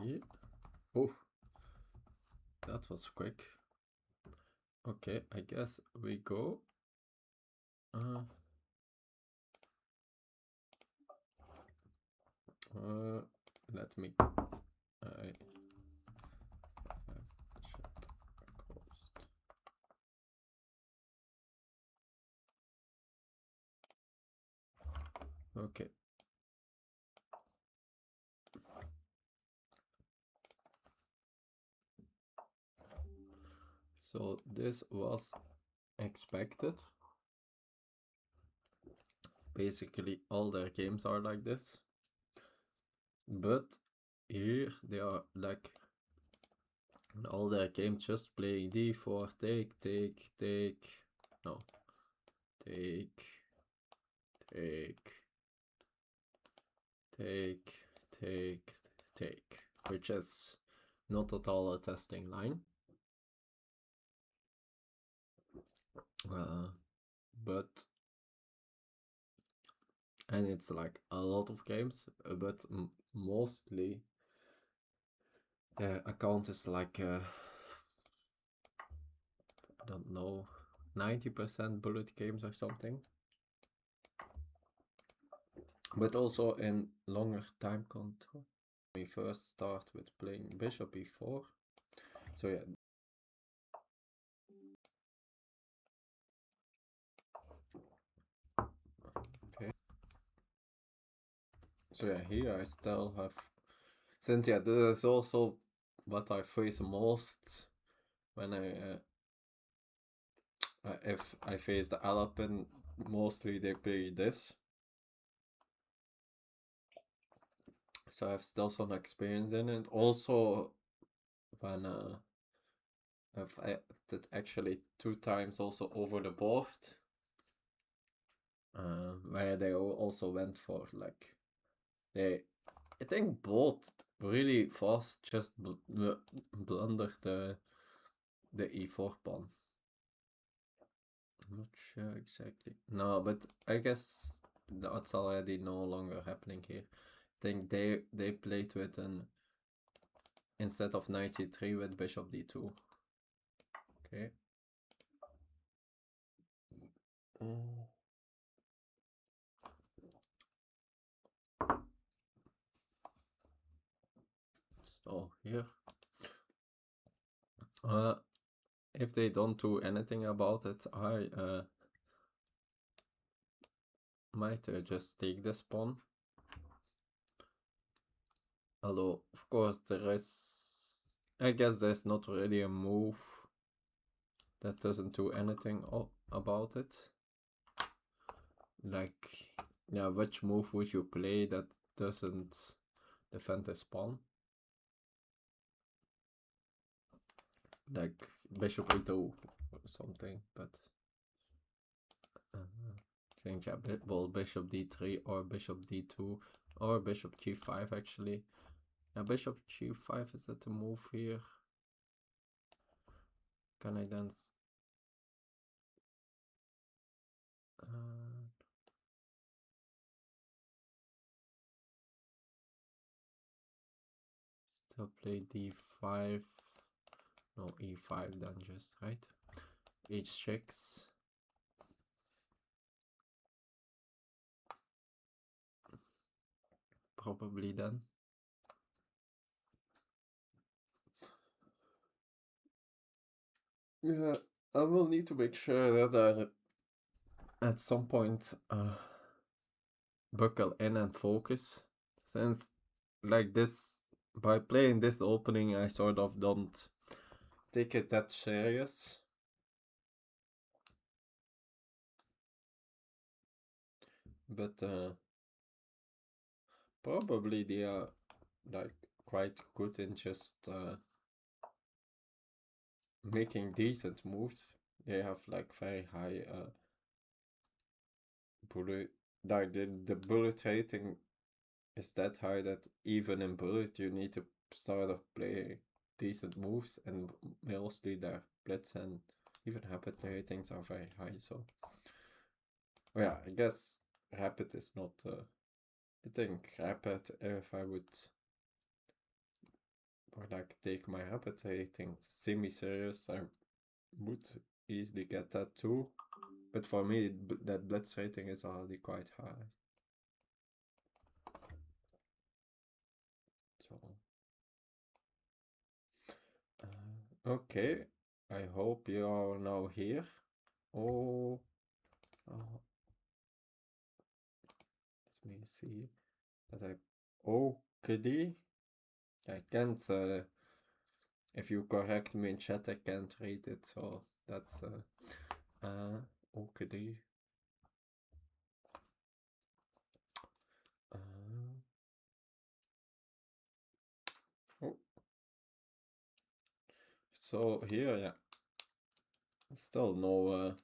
Yeah. Oh, that was quick. Okay, I guess we go. Let me. Okay. So this was expected. Basically, all their games are like this. But here they are like all their games just playing d4, take, no, take, which is not at all a testing line. But and it's like a lot of games, but mostly the account is like I don't know, 90% bullet games or something. But also in longer time control. We first start with playing bishop e4. So yeah. Okay. So yeah, here I still have, since yeah, this is also what I face most when if I face the Alapin, mostly they play this. So I have still some experience in it. Also, when I've acted actually 2 times also over the board, where they also went for like I think both really fast just blundered the e4 pawn. I'm not sure exactly. No, but I guess that's already no longer happening here. I think they played with an instead of knight c3 with bishop d2. Okay. So here, if they don't do anything about it, I might just take this pawn. Although, of course, there is, I guess there's not really a move that doesn't do anything about it. Like, yeah, which move would you play that doesn't defend this pawn? Like bishop e2 or something, but I think yeah, well, bishop d3 or bishop d2 or bishop g5 actually. Yeah, bishop g5 is that the move here? Can I then still play d5? No, e5 then just, right? h6. Probably then. Yeah, I will need to make sure that I at some point buckle in and focus, since like this, by playing this opening I sort of don't take it that serious. But probably they are like quite good in just making decent moves. They have like very high bullet, like the bullet rating is that high that even in bullet you need to start off playing decent moves, and mostly their blitz and even rapid ratings are very high. So yeah, I guess rapid is not I think rapid, if I would like take my habit rating semi-serious, I would easily get that too. But for me, that blitz rating is already quite high. So, okay. I hope you are now here. Oh, let me see that I. Okay, I can't. If you correct me in chat, I can't read it. So that's okay. Oh. So here, yeah, still no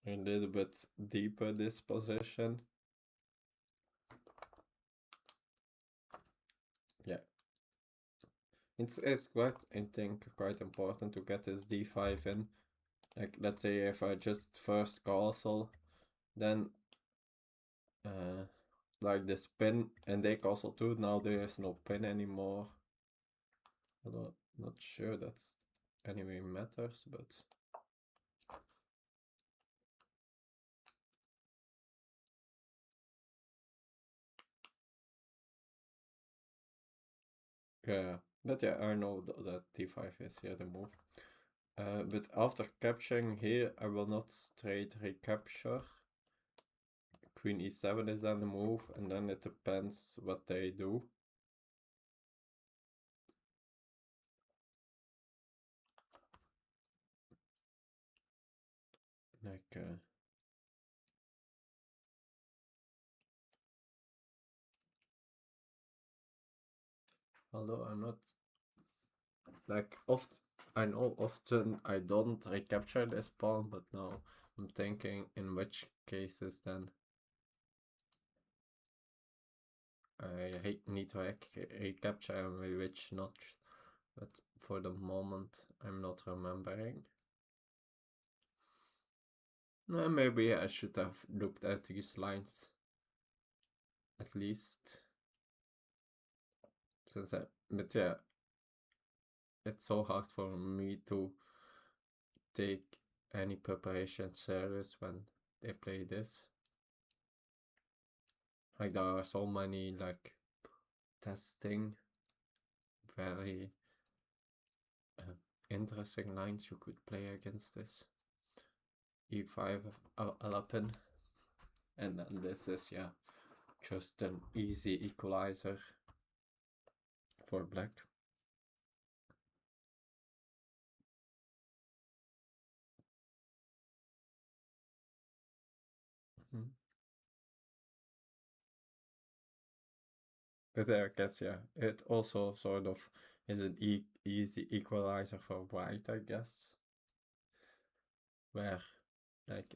a little bit deeper this position. Yeah, it's quite, I think, quite important to get this d5 in. Like, let's say if I just first castle, then like this pin, and they castle too. Now there is no pin anymore. I'm not sure that's anyway matters, but yeah, but yeah, I know that d5 is here the move. But after capturing here, I will not straight recapture. Queen e7 is then the move, and then it depends what they do. Like, although I'm not, like, I know often I don't recapture this pawn, but now I'm thinking in which cases then I need to recapture and which not. But for the moment, I'm not remembering. Maybe I should have looked at these lines at least. But yeah, it's so hard for me to take any preparation serious when they play this. Like, there are so many, like, testing, very interesting lines you could play against this. E5 of Alapin. And then this is, yeah, just an easy equalizer for black. But I guess, yeah, it also sort of is an easy equalizer for white, I guess. Where, like,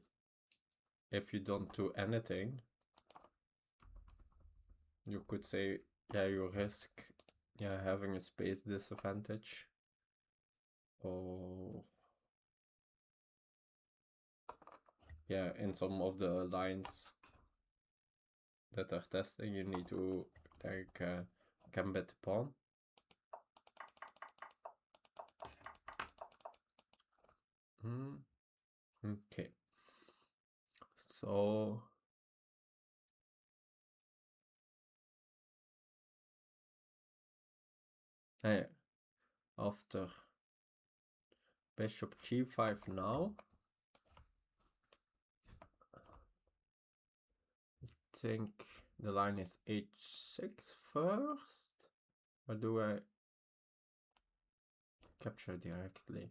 if you don't do anything, you could say, yeah, you risk, yeah, having a space disadvantage. Or, yeah, in some of the lines that are testing, you need to, like, gambit the pawn. Okay. So, after bishop g5 now, I think the line is h6 first, or do I capture directly?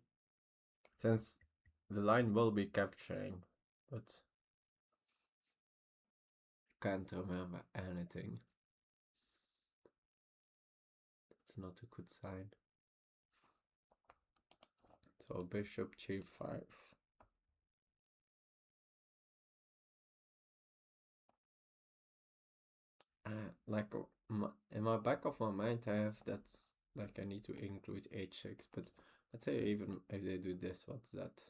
Since the line will be capturing, but can't remember anything. That's not a good sign. So bishop g5. Like, in my back of my mind, I have that's like I need to include h6, but let's say even if they do this, what's that?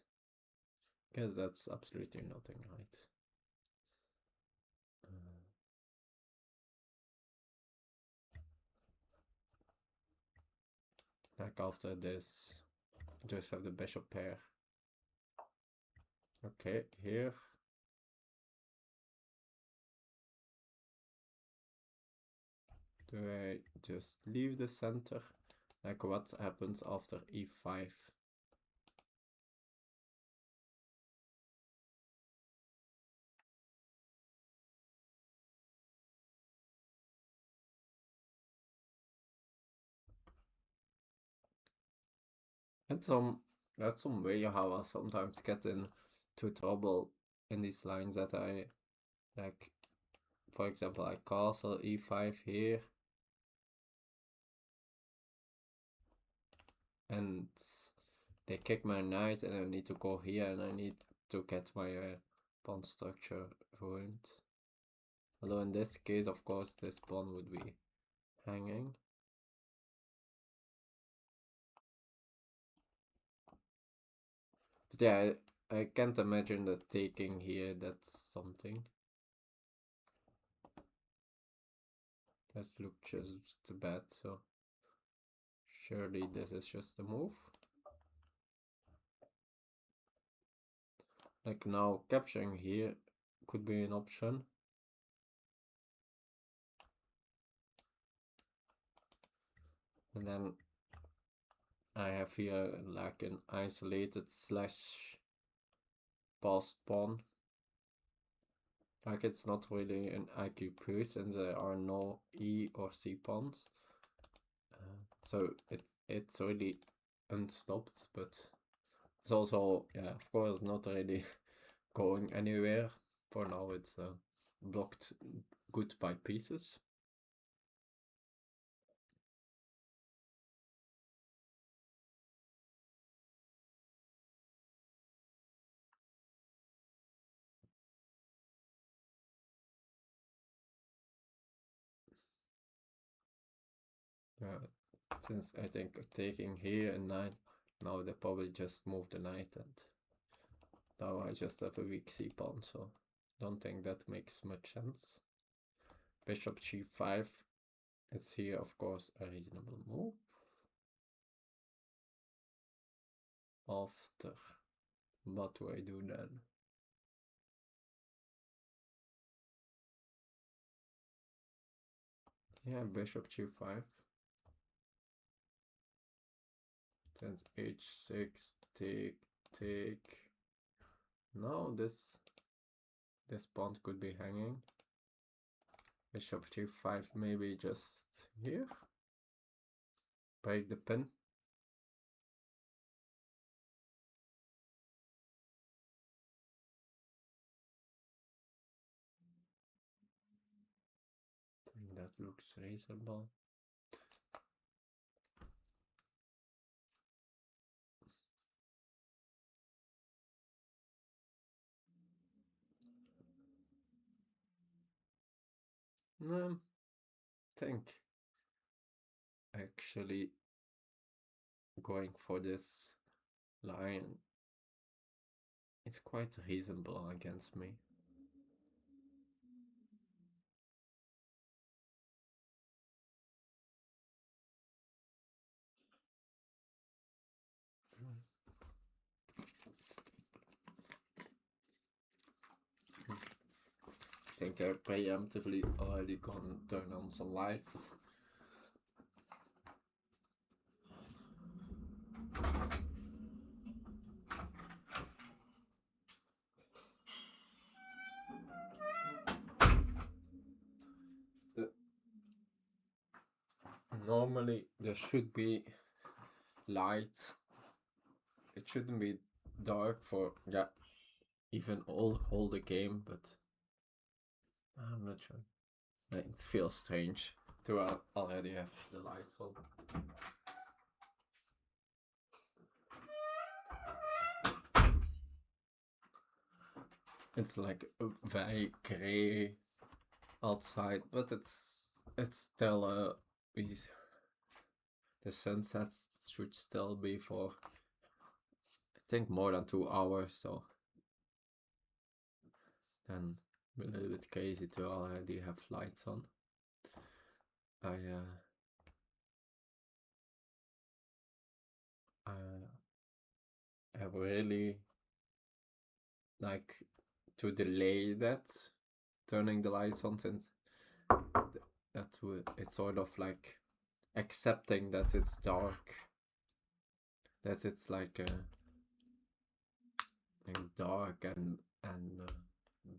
I guess that's absolutely nothing, right? Like after this, just have the bishop pair. Okay, here. Do I just leave the center? Like what happens after e5? That's some way how I sometimes get into trouble in these lines that I like. For example, I castle e5 here, and they kick my knight, and I need to go here, and I need to get my pawn structure ruined. Although in this case, of course, this pawn would be hanging. But yeah, I can't imagine that taking here, that's something. That looks just bad, so surely this is just a move. Like now, capturing here could be an option. And then I have here like an isolated slash passed pawn. Like it's not really an IQ piece and there are no E or C pawns. So it's really unstopped, but it's also, yeah, of course, not really going anywhere. For now, it's blocked good by pieces. Since I think taking here and knight, now they probably just move the knight, and now I just have a weak c pawn, so don't think that makes much sense. Bishop g5 is here, of course, a reasonable move. After, what do I do then? Yeah, bishop g5. Since h6, take, take. Now this pawn could be hanging. Bishop g5, maybe just here. Break the pin. I think that looks reasonable. Think actually going for this line, it's quite reasonable against me. I think I preemptively already gonna turn on some lights. Normally there should be light. It shouldn't be dark for, yeah, even hold the game, but I'm not sure. It feels strange to already have the lights on. It's like very gray outside, but it's still the sunsets should still be for I think more than 2 hours, so then a little bit crazy to already have lights on. I really like to delay that, turning the lights on, since it's sort of like accepting that it's dark, that it's like dark and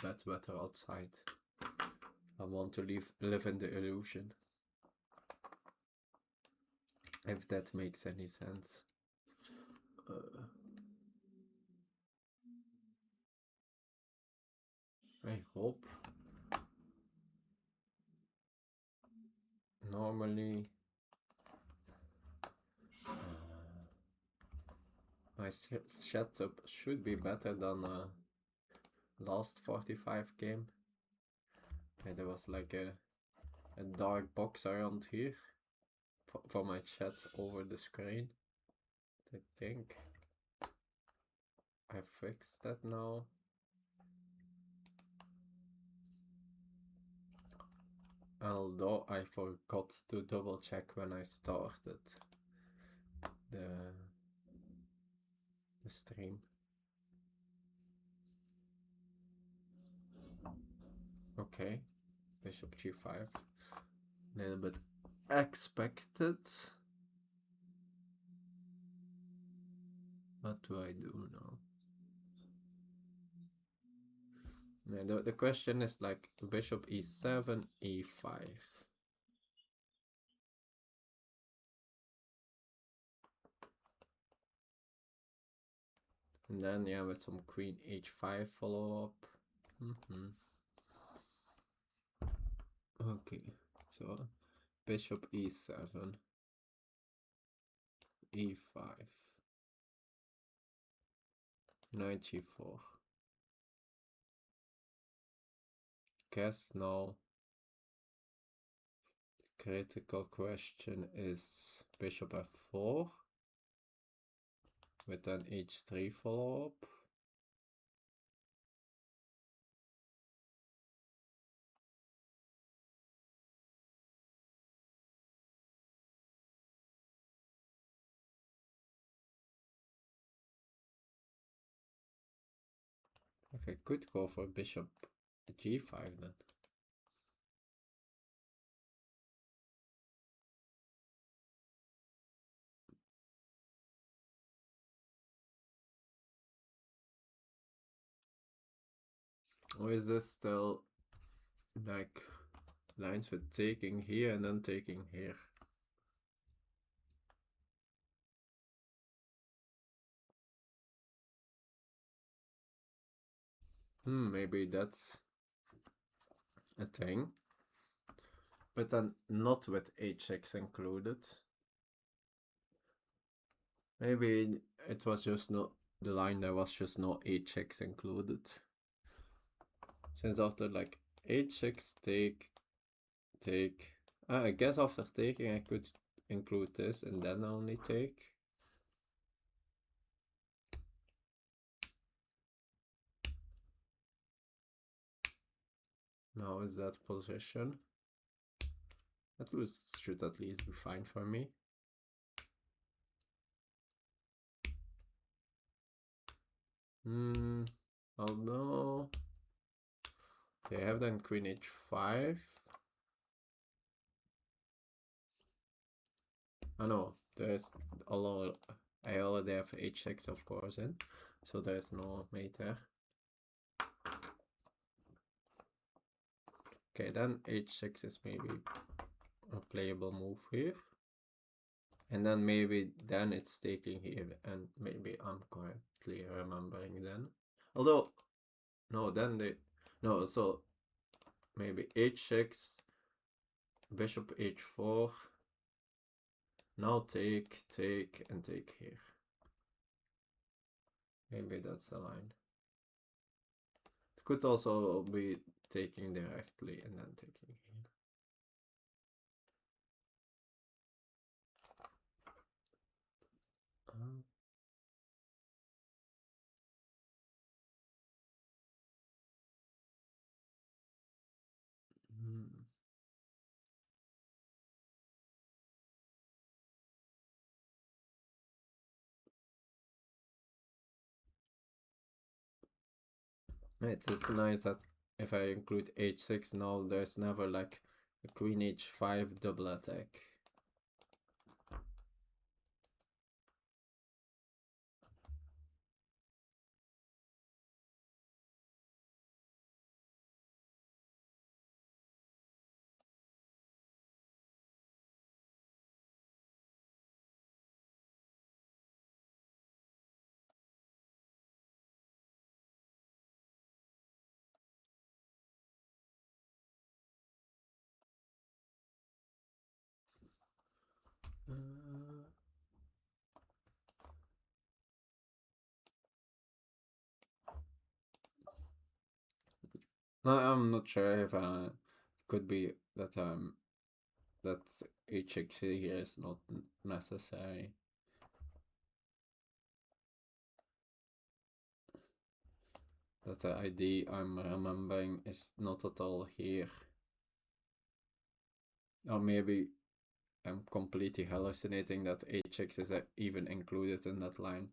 bad weather outside. I want to live in the illusion, if that makes any sense. I hope. Normally my setup should be better than last 45 game. And there was like a dark box around here for my chat over the screen. I think I fixed that now. Although I forgot to double check when I started the stream. Okay, bishop g5. A little bit expected. What do I do now? The question is like bishop e7, e5. And then, yeah, with some queen h5 follow-up. Okay, so bishop e7, e5, knight g4. Guess now the critical question is bishop f4 with an h3 follow-up. Okay, could go for bishop g5 then. Or is this still like lines with taking here and then taking here? Maybe that's a thing. But then not with h6 included. Maybe it was just not the line, there was just no h6 included. Since after like h6 take, I guess after taking I could include this and then only take. Now is that position? That should at least be fine for me. Although they have then queen h5. Oh no, there's I already have h6 of course in, so there's no mate there. Okay, then h6 is maybe a playable move here. And then maybe then it's taking here, and maybe I'm correctly remembering then. Although, no, then no, so maybe h6, bishop h4, now take, and take here. Maybe that's a line. It could also be taking directly and then taking here. It's nice that if I include h6 now, there's never like a queen h5 double attack. No, I'm not sure if could be that that h6 here is not necessary. That the ID I'm remembering is not at all here. Or maybe I'm completely hallucinating that h6 is even included in that line.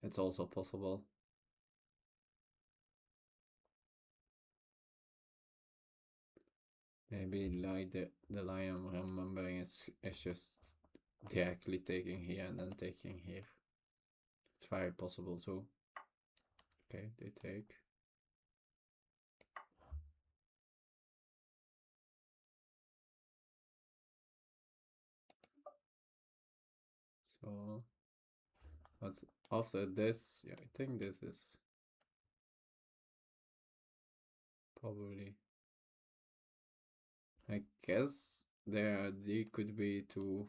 It's also possible. Maybe like the line I'm remembering is just directly taking here and then taking here. It's very possible too. Okay, they take. So, but after this, yeah, I think this is probably. I guess their idea could be to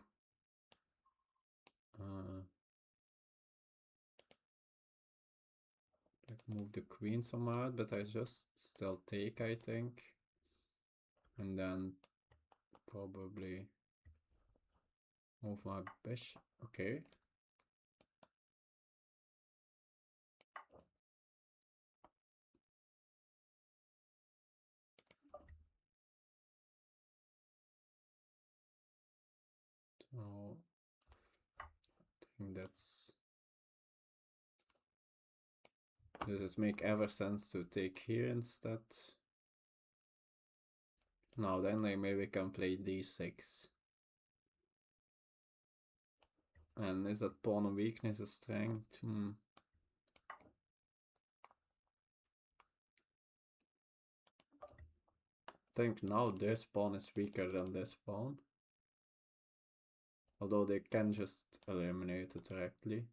like move the queen somewhere, but I just still take, I think, and then probably move my bishop. Okay. So I think that's. Does it make ever sense to take here instead? Now then I maybe can play d6. And is that pawn a weakness, a strength? I think now this pawn is weaker than this pawn. Although they can just eliminate it directly.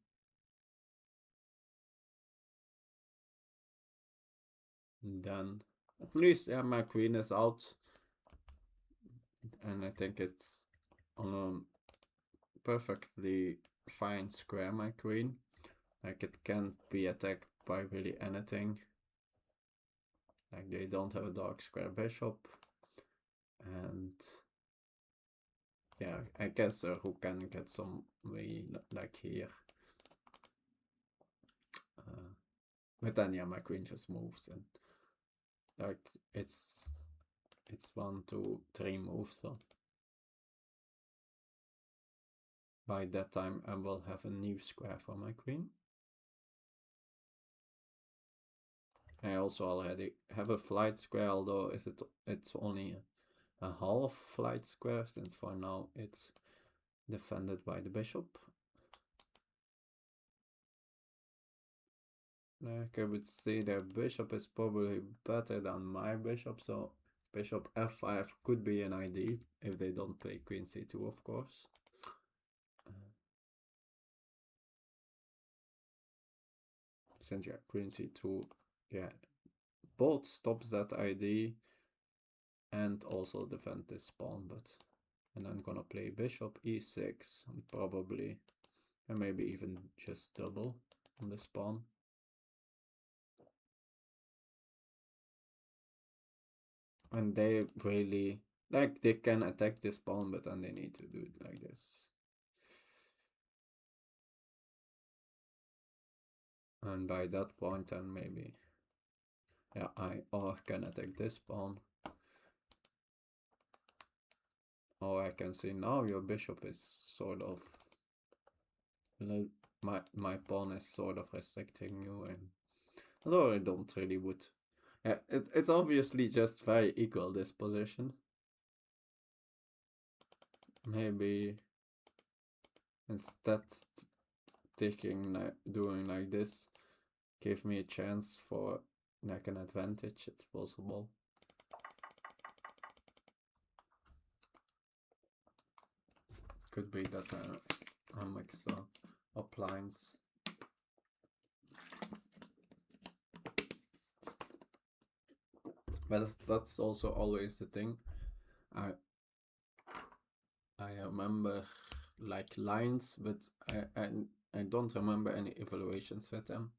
And then at least yeah, my queen is out. And I think it's on a perfectly fine square, my queen. Like it can't be attacked by really anything. Like they don't have a dark square bishop. And yeah, I guess a rook can get some way like here. But then yeah, my queen just moves and like it's 1, 2, 3 moves. So by that time I will have a new square for my queen. I also already have a flight square, although it's only a half flight square, since for now it's defended by the bishop. Like I would say their bishop is probably better than my bishop, so bishop f5 could be an idea if they don't play queen c2, of course. Since yeah, queen c2, yeah, both stops that idea and also defend this pawn, but and I'm gonna play bishop e6 and probably and maybe even just double on this pawn. And they really like they can attack this pawn, but then they need to do it like this. And by that point then maybe yeah, I can attack this pawn. Or I can say now your bishop is sort of my pawn is sort of restricting you, and although I don't really would It's obviously just very equal, this position. Maybe instead doing like this, give me a chance for like an advantage. It's possible. Could be that I mix up lines. But that's also always the thing. I remember like lines, but I don't remember any evaluations with them.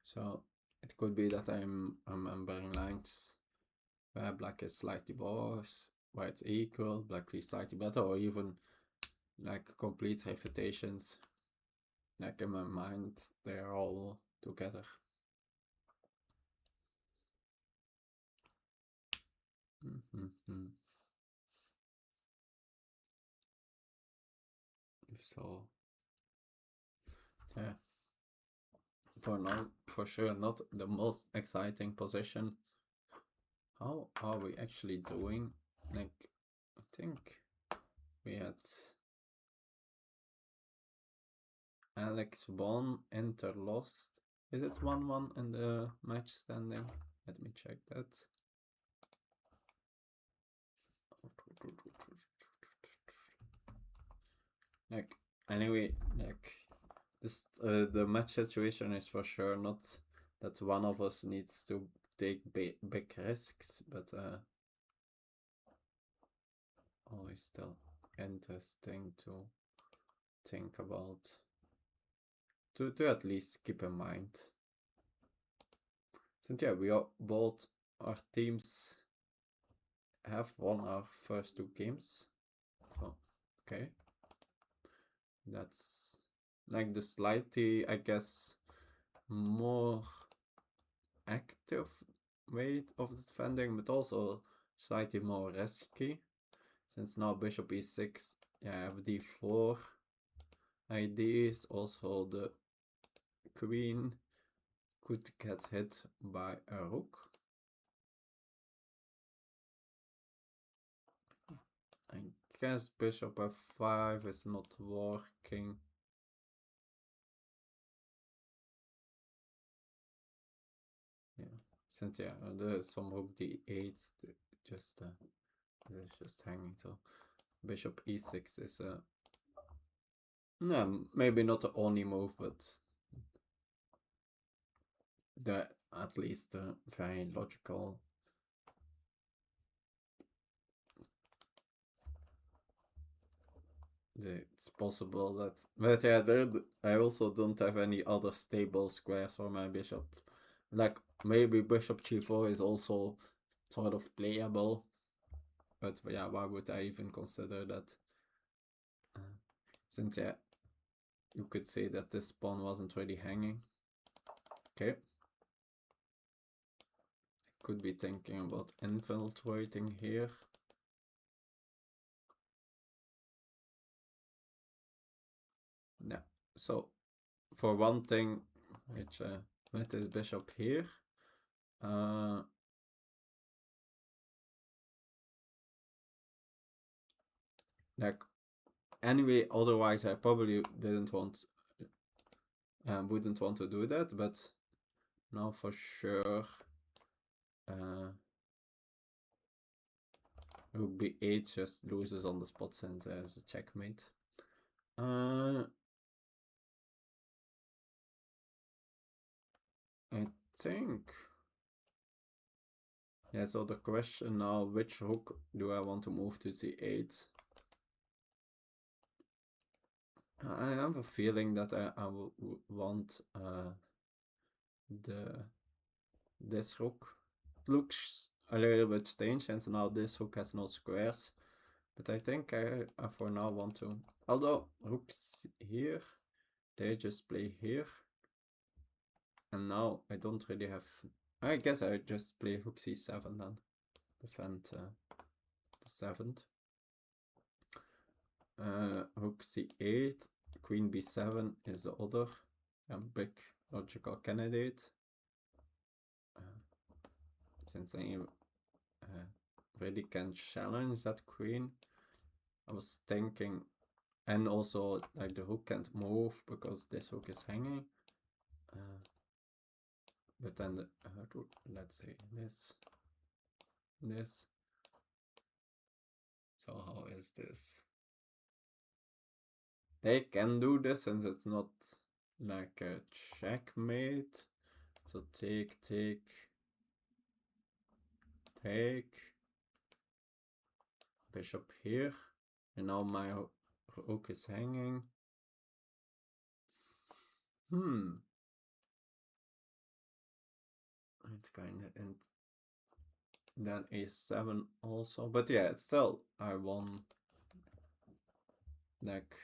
So it could be that I'm remembering lines where black is slightly worse, where it's equal, black is slightly better, or even like complete refutations. Like in my mind, they're all together. So, yeah. For now, for sure, not the most exciting position. How are we actually doing? Like, I think we had Alex won, Enter lost. Is it 1-1 in the match standing? Let me check that. Like, anyway, like, this the match situation is for sure not that one of us needs to take big risks, but always still interesting to think about, to at least keep in mind. Since yeah, we are both our teams have won our first 2 games. So okay. That's like the slightly, I guess, more active way of defending, but also slightly more risky. Since now bishop e6, yeah, I have d4 ideas. Also the queen could get hit by a rook. I guess bishop f5 is not working. Yeah, since yeah, there's some rook d8, just it's just hanging. So bishop e6 is a no, maybe not the only move, but the at least very logical. It's possible that, but yeah, I also don't have any other stable squares for my bishop. Like maybe bishop g4 is also sort of playable, but yeah, why would I even consider that? Since yeah, you could say that this pawn wasn't really hanging. Okay. Could be thinking about infiltrating here. Yeah, so for one thing, which with this bishop here, like anyway, otherwise I probably wouldn't want to do that, but now for sure, rook b8 just loses on the spot since there's a checkmate. I think. Yeah, so the question now, which rook do I want to move to c8? I have a feeling that I want this rook. It looks a little bit strange since now this rook has no squares, but I think I for now want to. Although rooks here, they just play here, and now I don't really have. I guess I just play rook c7 then, defend the 7th. Rook c8, queen b7 is the other big logical candidate. since they really can challenge that queen. I was thinking, and also like the rook can't move because this rook is hanging. But then let's say this. So how is this? They can do this since it's not like a checkmate. So take, bishop here, and now my rook is hanging. It kind of, and then a7 also, but yeah, it's still I won. Like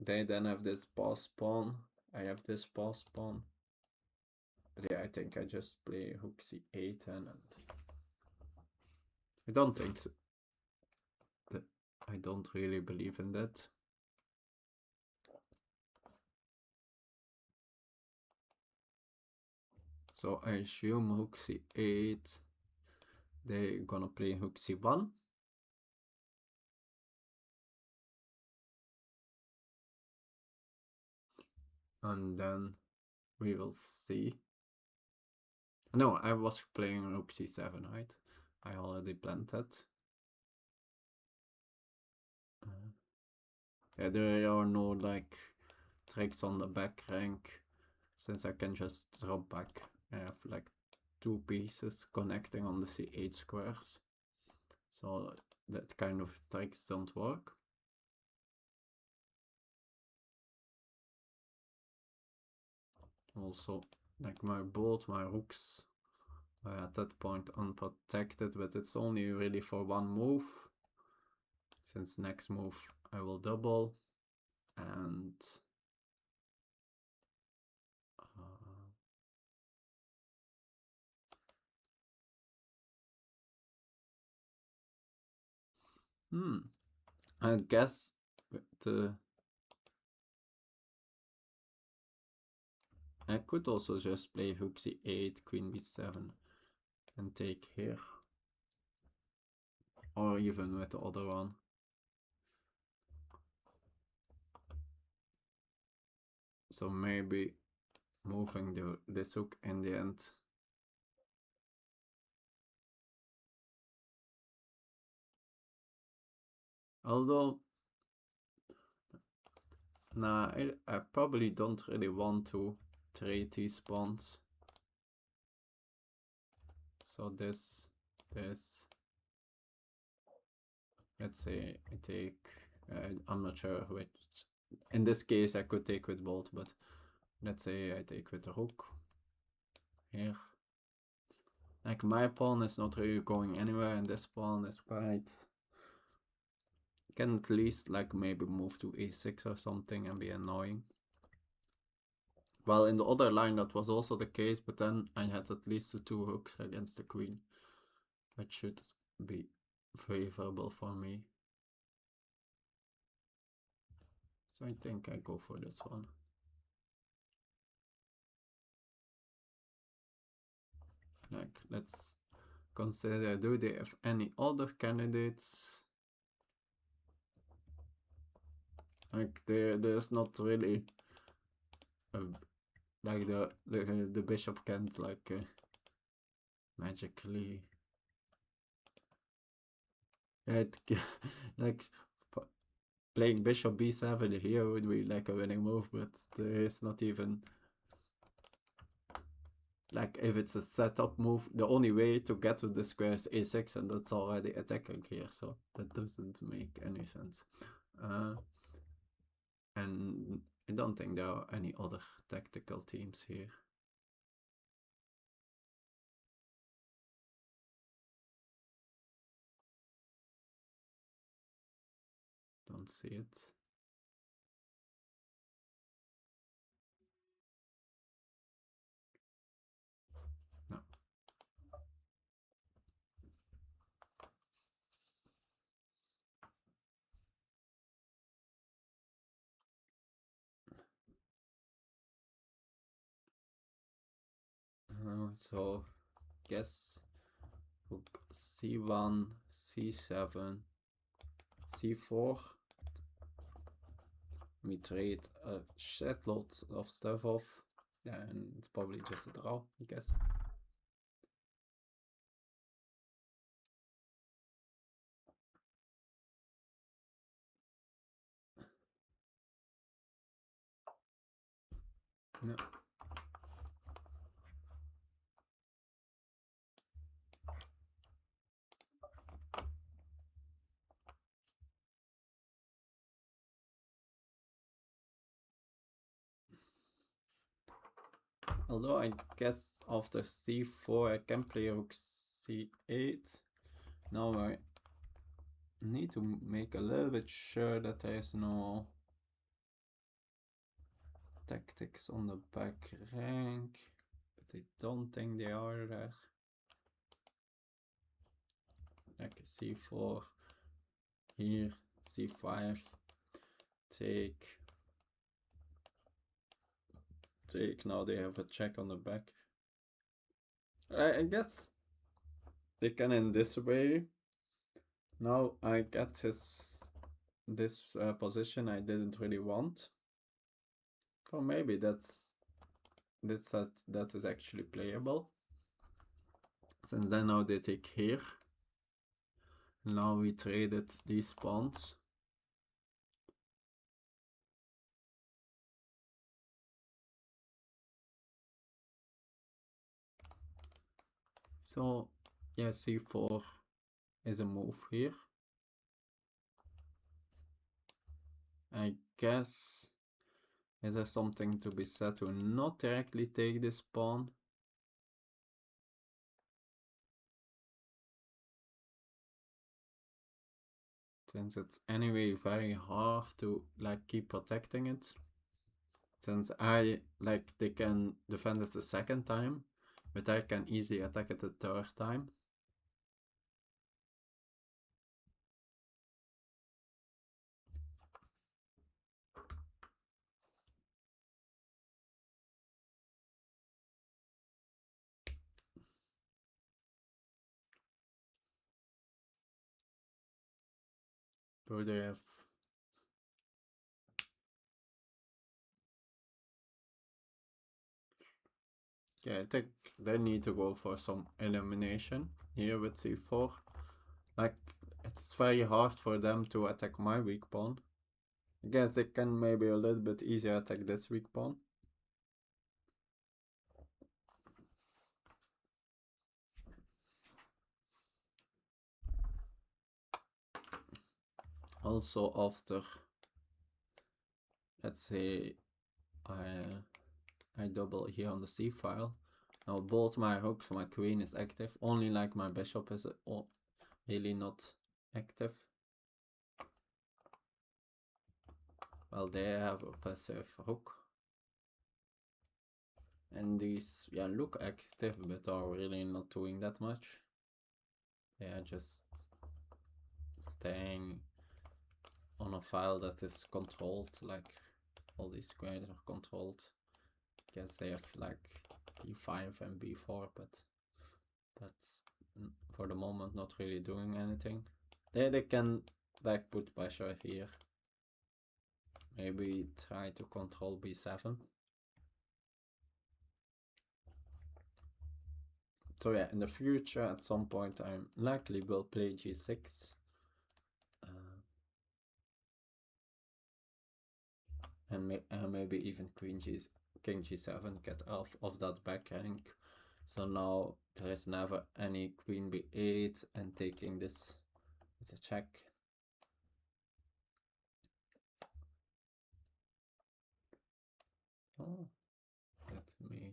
they then have this boss pawn. I have this boss pawn. But yeah, I think I just play rook c8 and I don't think so. I don't really believe in that. So I assume rook c8. They're gonna play rook c1. And then we will see. No, I was playing rook c7, right? I already planned that. Yeah, there are no like tricks on the back rank, since I can just drop back. I have like 2 pieces connecting on the c8 squares, so that kind of tricks don't work. Also, like both my rooks are at that point unprotected, but it's only really for one move, since next move I will double, and I guess I could also just play rook c8, queen b7 and take here, or even with the other one. So maybe moving this rook in the end. Although, nah, I probably don't really want to trade these pawns. So this, let's say I take, I'm not sure which, in this case I could take with both, but let's say I take with the rook here. Like my pawn is not really going anywhere, and this pawn is quite, can at least like maybe move to a6 or something and be annoying. Well, in the other line that was also the case, but then I had at least the 2 hooks against the queen, which should be favorable for me. So I think I go for this one. Like, let's consider, do they have any other candidates? Like, there's not really like the bishop can't like magically like playing bishop b7 here would be like a winning move, but there is not even, like, if it's a setup move, the only way to get to the square is a6, and that's already attacking here, so that doesn't make any sense. And I don't think there are any other tactical teams here. Don't see it. No. So guess rook c1, c7, c4. We trade a shitload of stuff off. Yeah, and it's probably just a draw, I guess. No. Although I guess after c4 I can play rook c8. Now I need to make a little bit sure that there is no tactics on the back rank, but I don't think they are there. Like c4 here, c5, take. Now they have a check on the back. I guess they can in this way. Now I get this position I didn't really want. Or maybe that is actually playable. Since then now they take here. Now we traded these pawns. So yeah, c4 is a move here. I guess is there something to be said to not directly take this pawn? Since it's anyway very hard to like keep protecting it. Since they can defend it the second time, but I can easily attack it the third time. So they have I think they need to go for some elimination here with c4. Like, it's very hard for them to attack my weak pawn. I guess they can maybe a little bit easier attack this weak pawn. Also after, let's say, I double here on the c file. Now both my rooks, my queen is active. Only like my bishop is really not active. Well, they have a passive rook. And these, yeah, look active, but are really not doing that much. They are just staying on a file that is controlled, like all these squares are controlled. I guess they have like b5 and b4, but that's for the moment not really doing anything. They can like put pressure here. Maybe try to control b7. So yeah, in the future at some point I likely will play g6. And maybe even king g7, get off of that back rank. So now there is never any queen b8 and taking this with a check. Oh, that's me.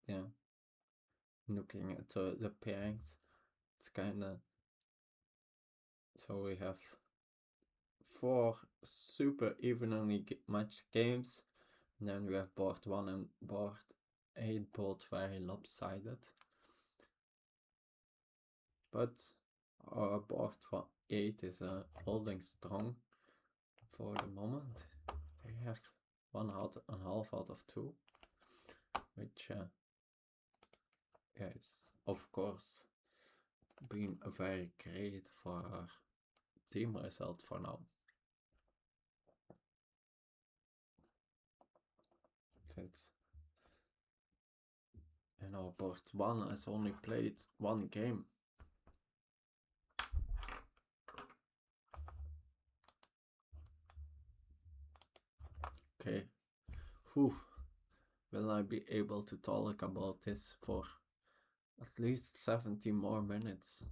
Yeah, looking at the pairings, it's kind of, so we have 4 super evenly matched games, And then we have board 1 and board 8, both very lopsided. But our board 8 is holding strong for the moment. They have 1.5 out of 2, which yeah, it's of course been very great for our team result for now. And our board 1 has only played 1 game. Okay. Whew. Will I be able to talk about this for at least 70 more minutes?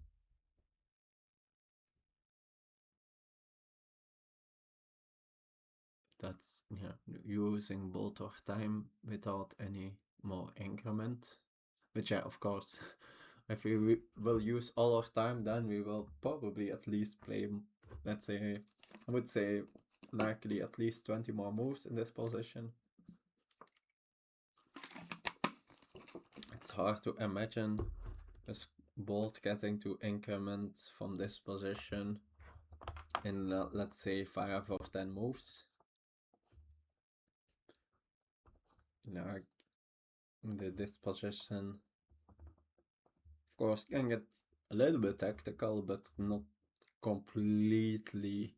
That's, yeah, using both our time without any more increment. But yeah, of course, if we will use all our time, then we will probably at least play, let's say, I would say likely at least 20 more moves in this position. It's hard to imagine us both getting to increment from this position in, let's say, 5 or 10 moves. Like, this position, of course, can get a little bit tactical, but not completely.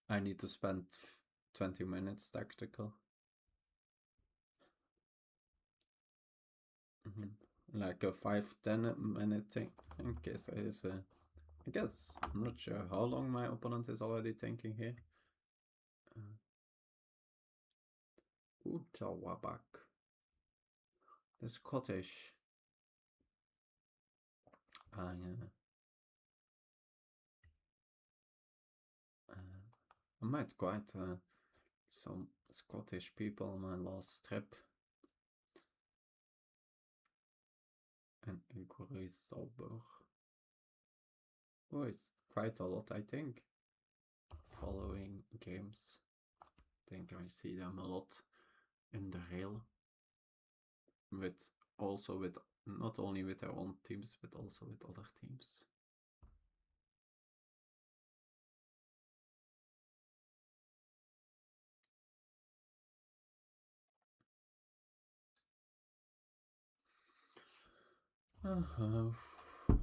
I need to spend 20 minutes tactical. Like a 5-10 minute thing in case is I guess I'm not sure how long my opponent is already thinking here. Utawabak. The Scottish. Yeah. I met quite some Scottish people on my last trip. And inquiries sober. Oh, it's quite a lot, I think. Following games. I think I see them a lot in the rail. With also with not only with their own teams, but also with other teams.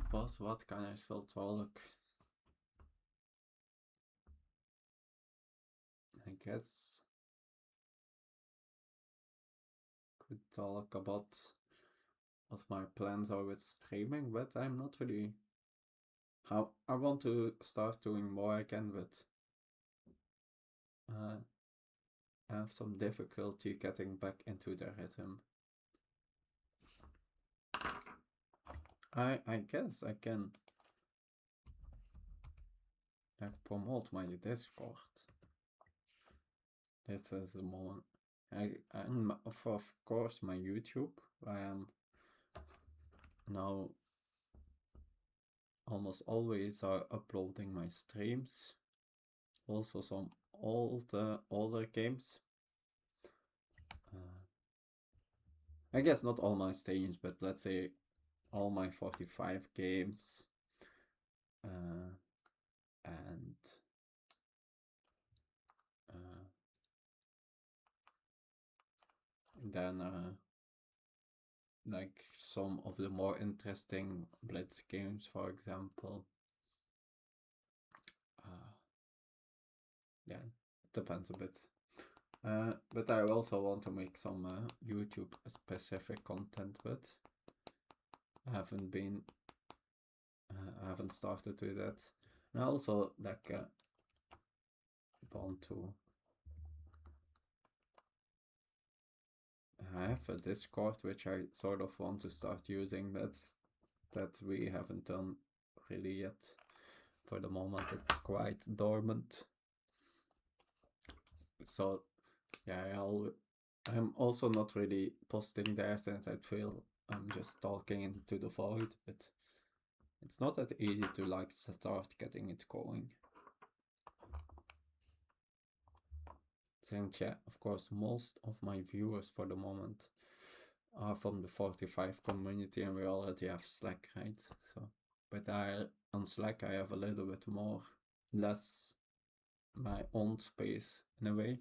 Boss, what can I still talk? I guess could talk about what my plans are with streaming, but I'm not really how I want to start doing more again, but I have some difficulty getting back into the rhythm. I guess I can promote my Discord. This is the moment. And of course my YouTube. I am now almost always uploading my streams. Also some older games. I guess not all my streams, but let's say all my 45 games. And then like some of the more interesting Blitz games, for example. Yeah, it depends a bit. But I also want to make some YouTube specific content, but I haven't started with that. And I also like want to I have a Discord which I sort of want to start using, but that we haven't done really yet. For the moment it's quite dormant. So yeah, I'm also not really posting there since I feel I'm just talking into the void, but it's not that easy to like start getting it going. Since, yeah, of course, most of my viewers for the moment are from the 45 community, and we already have Slack, right? So, but on Slack I have a little bit more, less my own space in a way.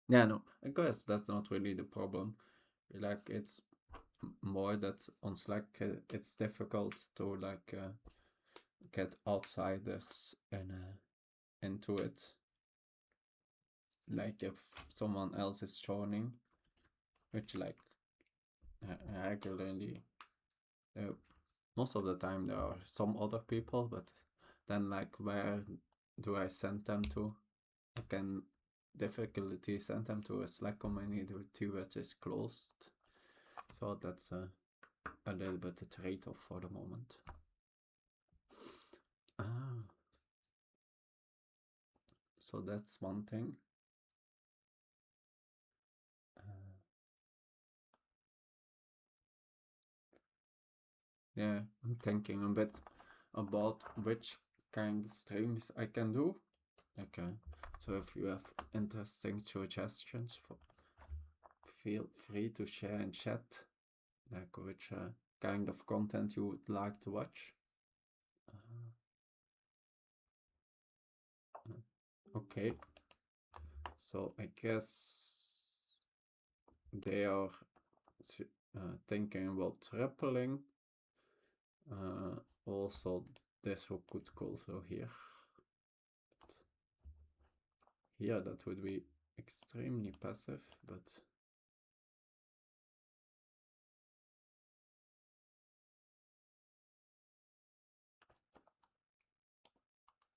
Yeah, no, I guess that's not really the problem. Like, it's more that on Slack it's difficult to like get outsiders into it. Like if someone else is joining, which like regularly, most of the time there are some other people, but then like where do I send them to? I can difficulty send them to a Slack community which is closed. So that's a little bit a trade-off for the moment. Ah, so that's one thing. Yeah, I'm thinking a bit about which kind of streams I can do. Okay, so if you have interesting suggestions, feel free to share in chat, like which kind of content you would like to watch. Okay, so I guess they are thinking about tripling. Also, this Rook could go so here. But here, that would be extremely passive, but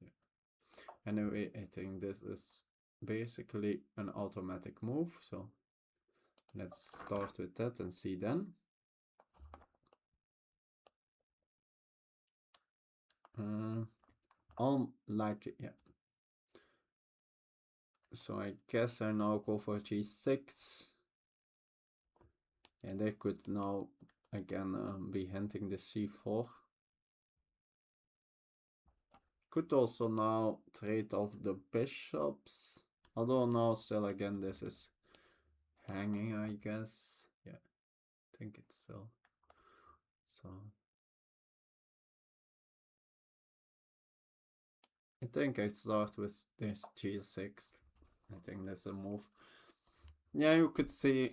yeah. Anyway, I think this is basically an automatic move, so let's start with that and see then. Unlikely, yeah. So I guess I now go for g6. And they could now again be hinting the c4. Could also now trade off the bishops. Although now still again this is hanging, I guess. Yeah, I think it's still. So I think I start with this g6. I think that's a move. Yeah, you could see.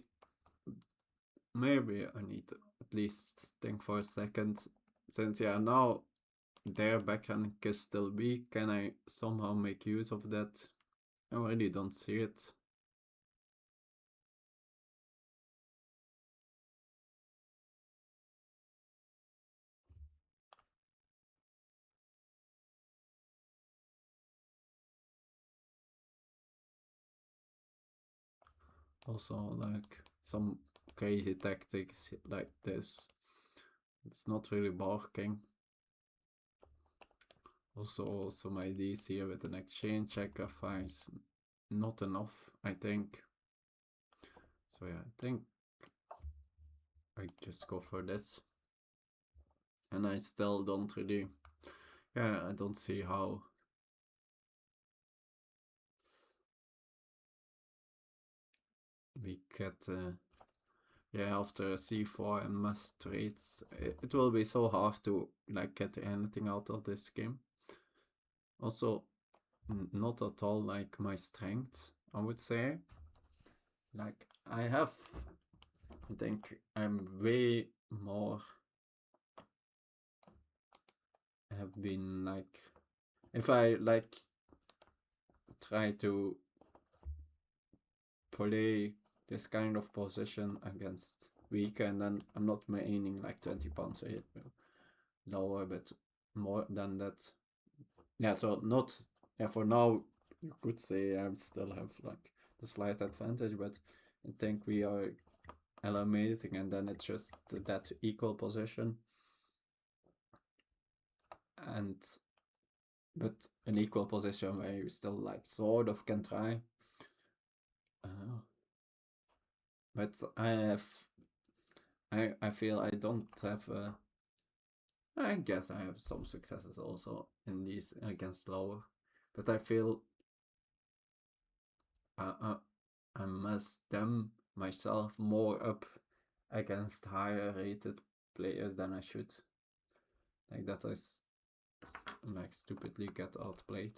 Maybe I need to at least think for a second. Since yeah, now their backhand can still be. Can I somehow make use of that? I really don't see it. Also, like some crazy tactics like this. It's not really barking. Also, some ideas here with an exchange sacrifice. Not enough, I think. So yeah, I think I just go for this. And I still don't really, yeah, I don't see how we get, yeah, after c4 and must trades, it will be so hard to like get anything out of this game. Also, not at all like my strength, I would say. Like, I think I'm way more, have been like, if I like try to play this kind of position against weaker, and then I'm not maining like 20 pounds a hit, lower, but more than that. Yeah, so not, yeah, for now, you could say I still have like the slight advantage, but I think we are eliminating, and then it's just that equal position. And but an equal position where you still like sort of can try. But I feel I don't have I guess I have some successes also in these against lower. but I feel I must them myself more up against higher rated players than I should. Like that I like stupidly get outplayed.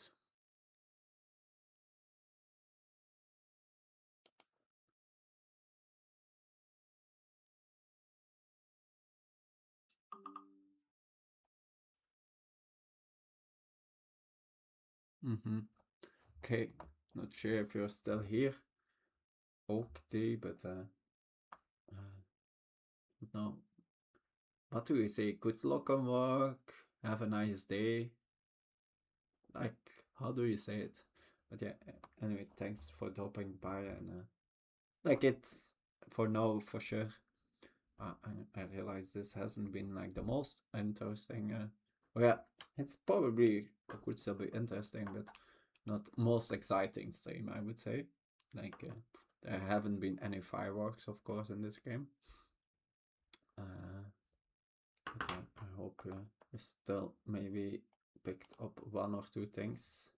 Okay, not sure if you're still here. Okay, but no. What do we say? Good luck on work. Have a nice day. Like, how do you say it? But yeah, anyway, thanks for dropping by and like it's for now for sure. I realize this hasn't been like the most interesting. Well, yeah, it's probably could still be interesting, but not most exciting stream, I would say. Like there haven't been any fireworks, of course, in this game. But yeah, I hope you still maybe picked up one or two things.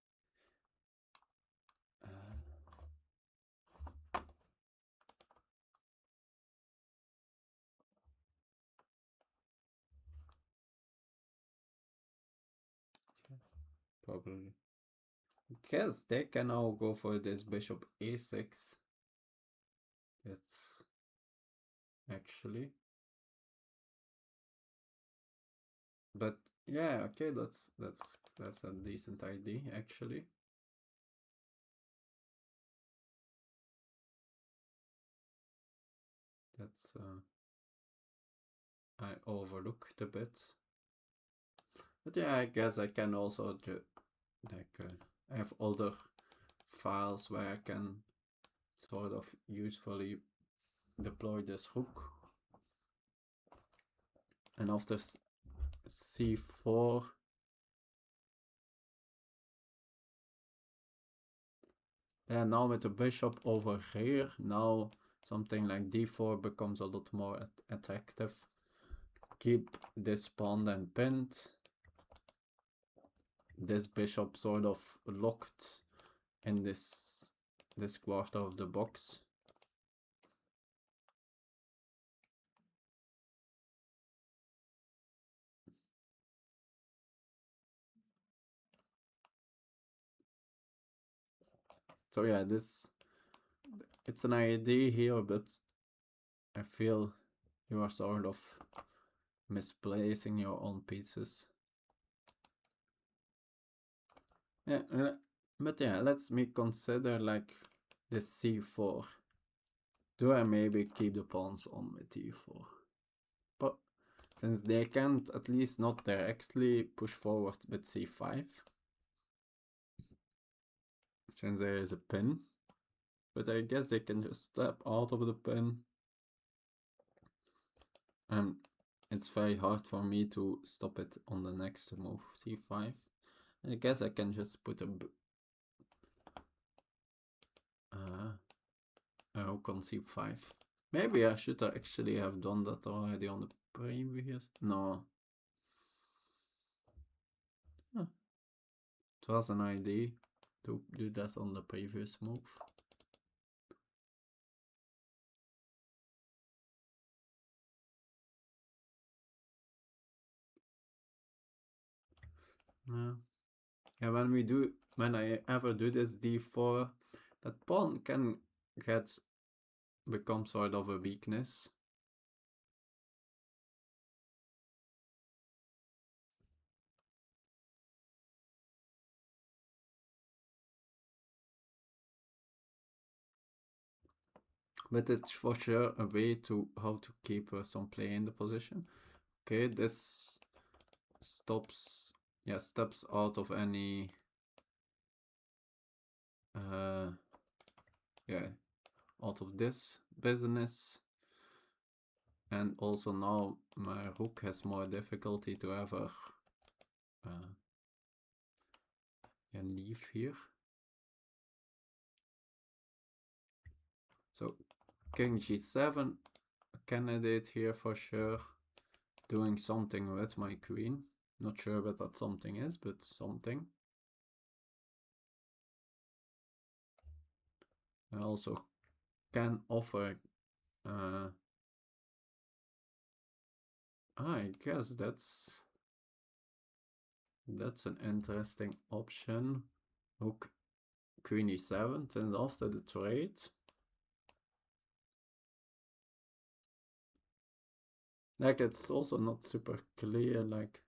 Probably. I guess they can now go for this bishop a6. It's actually. But yeah, okay, that's a decent idea actually. That's I overlooked a bit. But yeah, I guess I can also like I have other files where I can sort of usefully deploy this rook. And after c4, yeah, now with the bishop over here, now something like d4 becomes a lot more attractive. Keep this pawn then pinned. This bishop sort of locked in this quarter of the box. So yeah, it's an idea here, but I feel you are sort of misplacing your own pieces. Yeah, but yeah, let's me consider like this c4. Do I maybe keep the pawns on with d4? But since they can't at least not directly push forward with c5, since there is a pin, but I guess they can just step out of the pin. And it's very hard for me to stop it on the next move, c5. I guess I can just put a rook on c5. Maybe I should actually have done that already on the previous. No. Huh. It was an idea to do that on the previous move. Yeah, when I ever do this d4, that pawn can become sort of a weakness. But it's for sure a way to how to keep some play in the position. Okay, this steps out of any yeah, out of this business. And also now my rook has more difficulty to ever leave here. So king g7, a candidate here for sure, doing something with my queen. Not sure what that something is, but something. I also can offer I guess that's an interesting option. Rook queen e7, and after the trade. Like, it's also not super clear, like,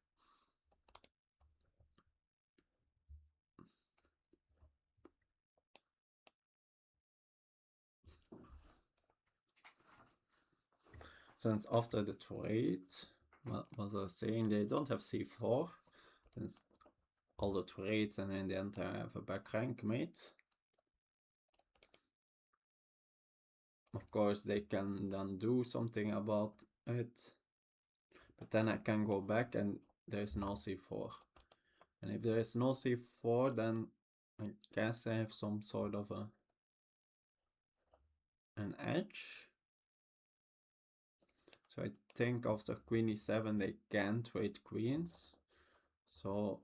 since after the trade, what was I saying? They don't have c4, since all the trades, and in the end I have a back rank mate. Of course, they can then do something about it, but then I can go back and there's no c4. And if there is no c4, then I guess I have some sort of an edge. So I think after queen e7 they can trade queens. So,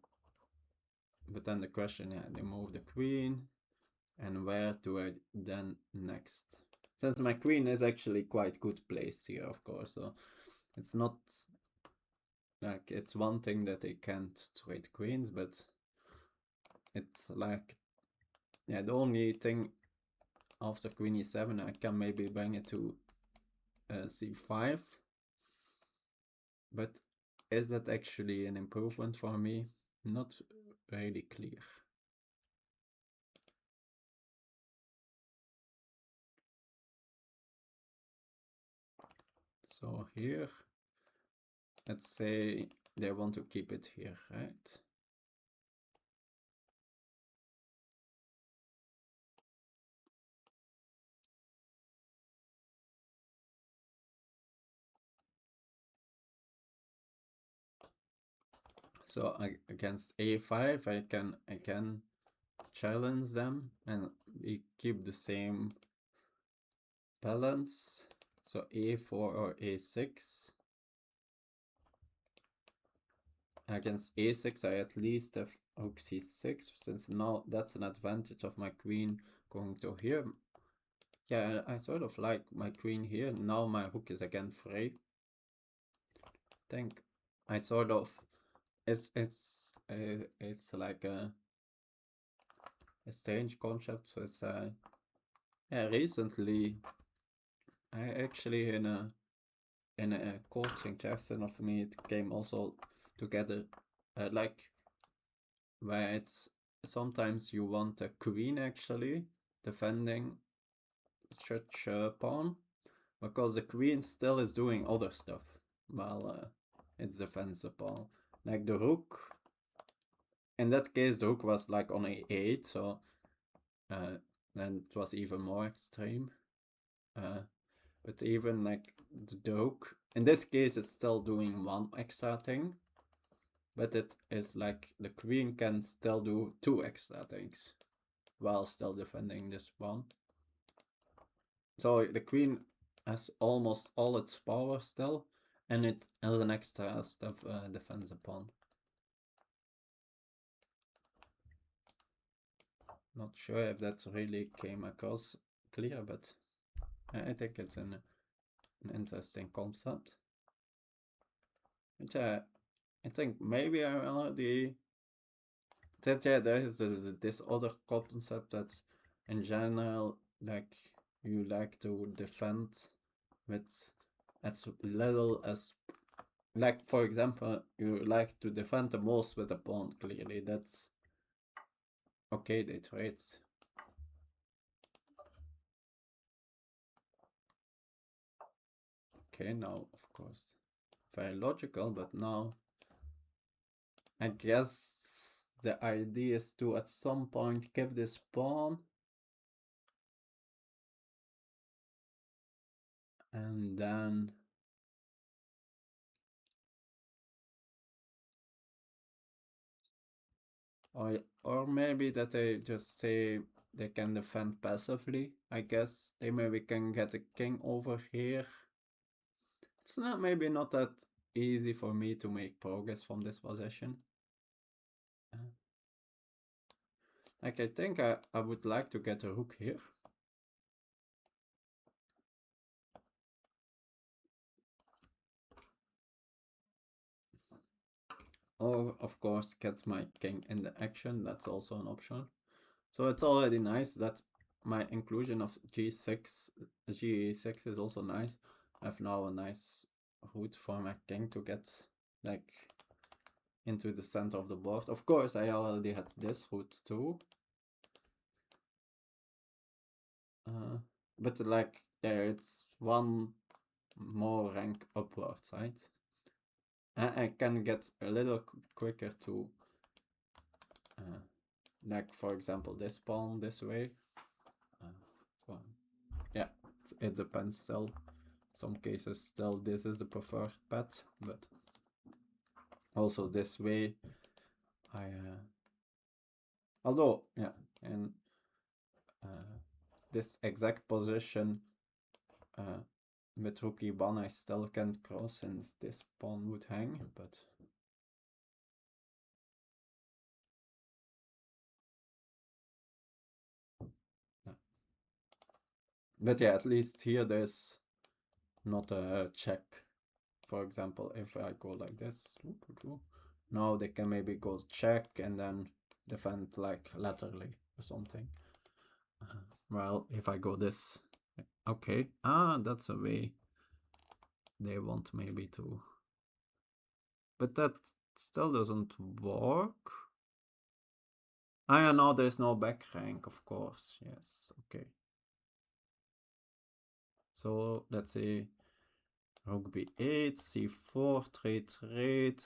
but then the question, yeah, they move the queen, and where do I then next? Since my queen is actually quite good placed here, of course, so it's not like, it's one thing that they can't trade queens, but it's like, yeah, the only thing after queen e7 I can maybe bring it to c5, but is that actually an improvement for me? Not really clear. So here, let's say they want to keep it here, right? So against a5 I can challenge them and we keep the same balance. So a4 or a6. Against a6 I at least have rook c6, since now that's an advantage of my queen going to here. Yeah, I sort of like my queen here. Now my rook is again free. I think I sort of, it's like a strange concept. So it's yeah, recently I actually in a coaching session of me it came also together like where it's sometimes you want a queen actually defending such a pawn, because the queen still is doing other stuff while it's defends the pawn. Like the rook, in that case the rook was like on a8, so then it was even more extreme. But even like the rook, in this case it's still doing one extra thing, but it is like the queen can still do two extra things while still defending this one. So the queen has almost all its power still, and it has an extra stuff defends a pawn. Not sure if that really came across clear, but I think it's an interesting concept. Which I think maybe I already... That, yeah, there is this other concept that in general, like, you like to defend with as little as, like, for example, you like to defend the most with a pawn, clearly. That's okay, they trade. Okay, now, of course, very logical, but now I guess the idea is to at some point give this pawn and then or maybe that they just say they can defend passively. I guess they maybe can get a king over here. It's not maybe not that easy for me to make progress from this position. Like I think I would like to get a rook here. Or, of course, get my king in the action. That's also an option. So it's already nice that my inclusion of g6, ge6 is also nice. I have now a nice route for my king to get like into the center of the board. Of course, I already had this route too. But like, yeah, it's one more rank upwards, right? I can get a little quicker to, like, for example, this pawn this way. So, yeah, it depends still. Some cases still this is the preferred path, but also this way I although yeah, in this exact position with rook e1 I still can't cross since this pawn would hang, but yeah. But yeah, at least here there's not a check. For example, if I go like this, now they can maybe go check and then defend like laterally or something. Well, if I go this, okay, that's a way they want maybe to, but that still doesn't work. Yeah, no, there's no back rank, of course, yes, okay. So let's say rook b8, c4, trade.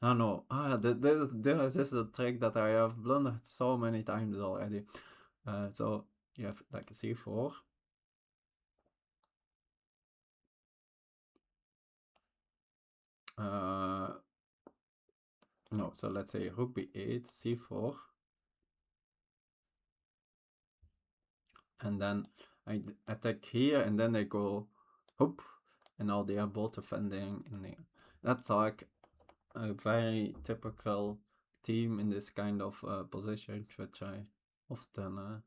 Oh no, this is a trick that I have blundered so many times already. So you have like c4. No, so let's say rook b8, c4. And then I attack here, and then they go hoop, and now they are both defending. That's like a very typical team in this kind of position, which I often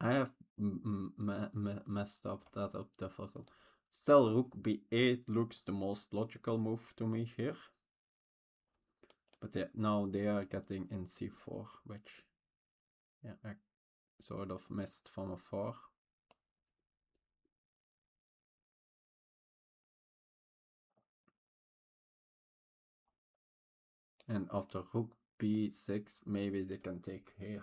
I have messed up difficult. Still, rook b8 looks the most logical move to me here. But yeah, now they are getting in c4, which yeah, I sort of missed from afar. And after rook b6, maybe they can take here.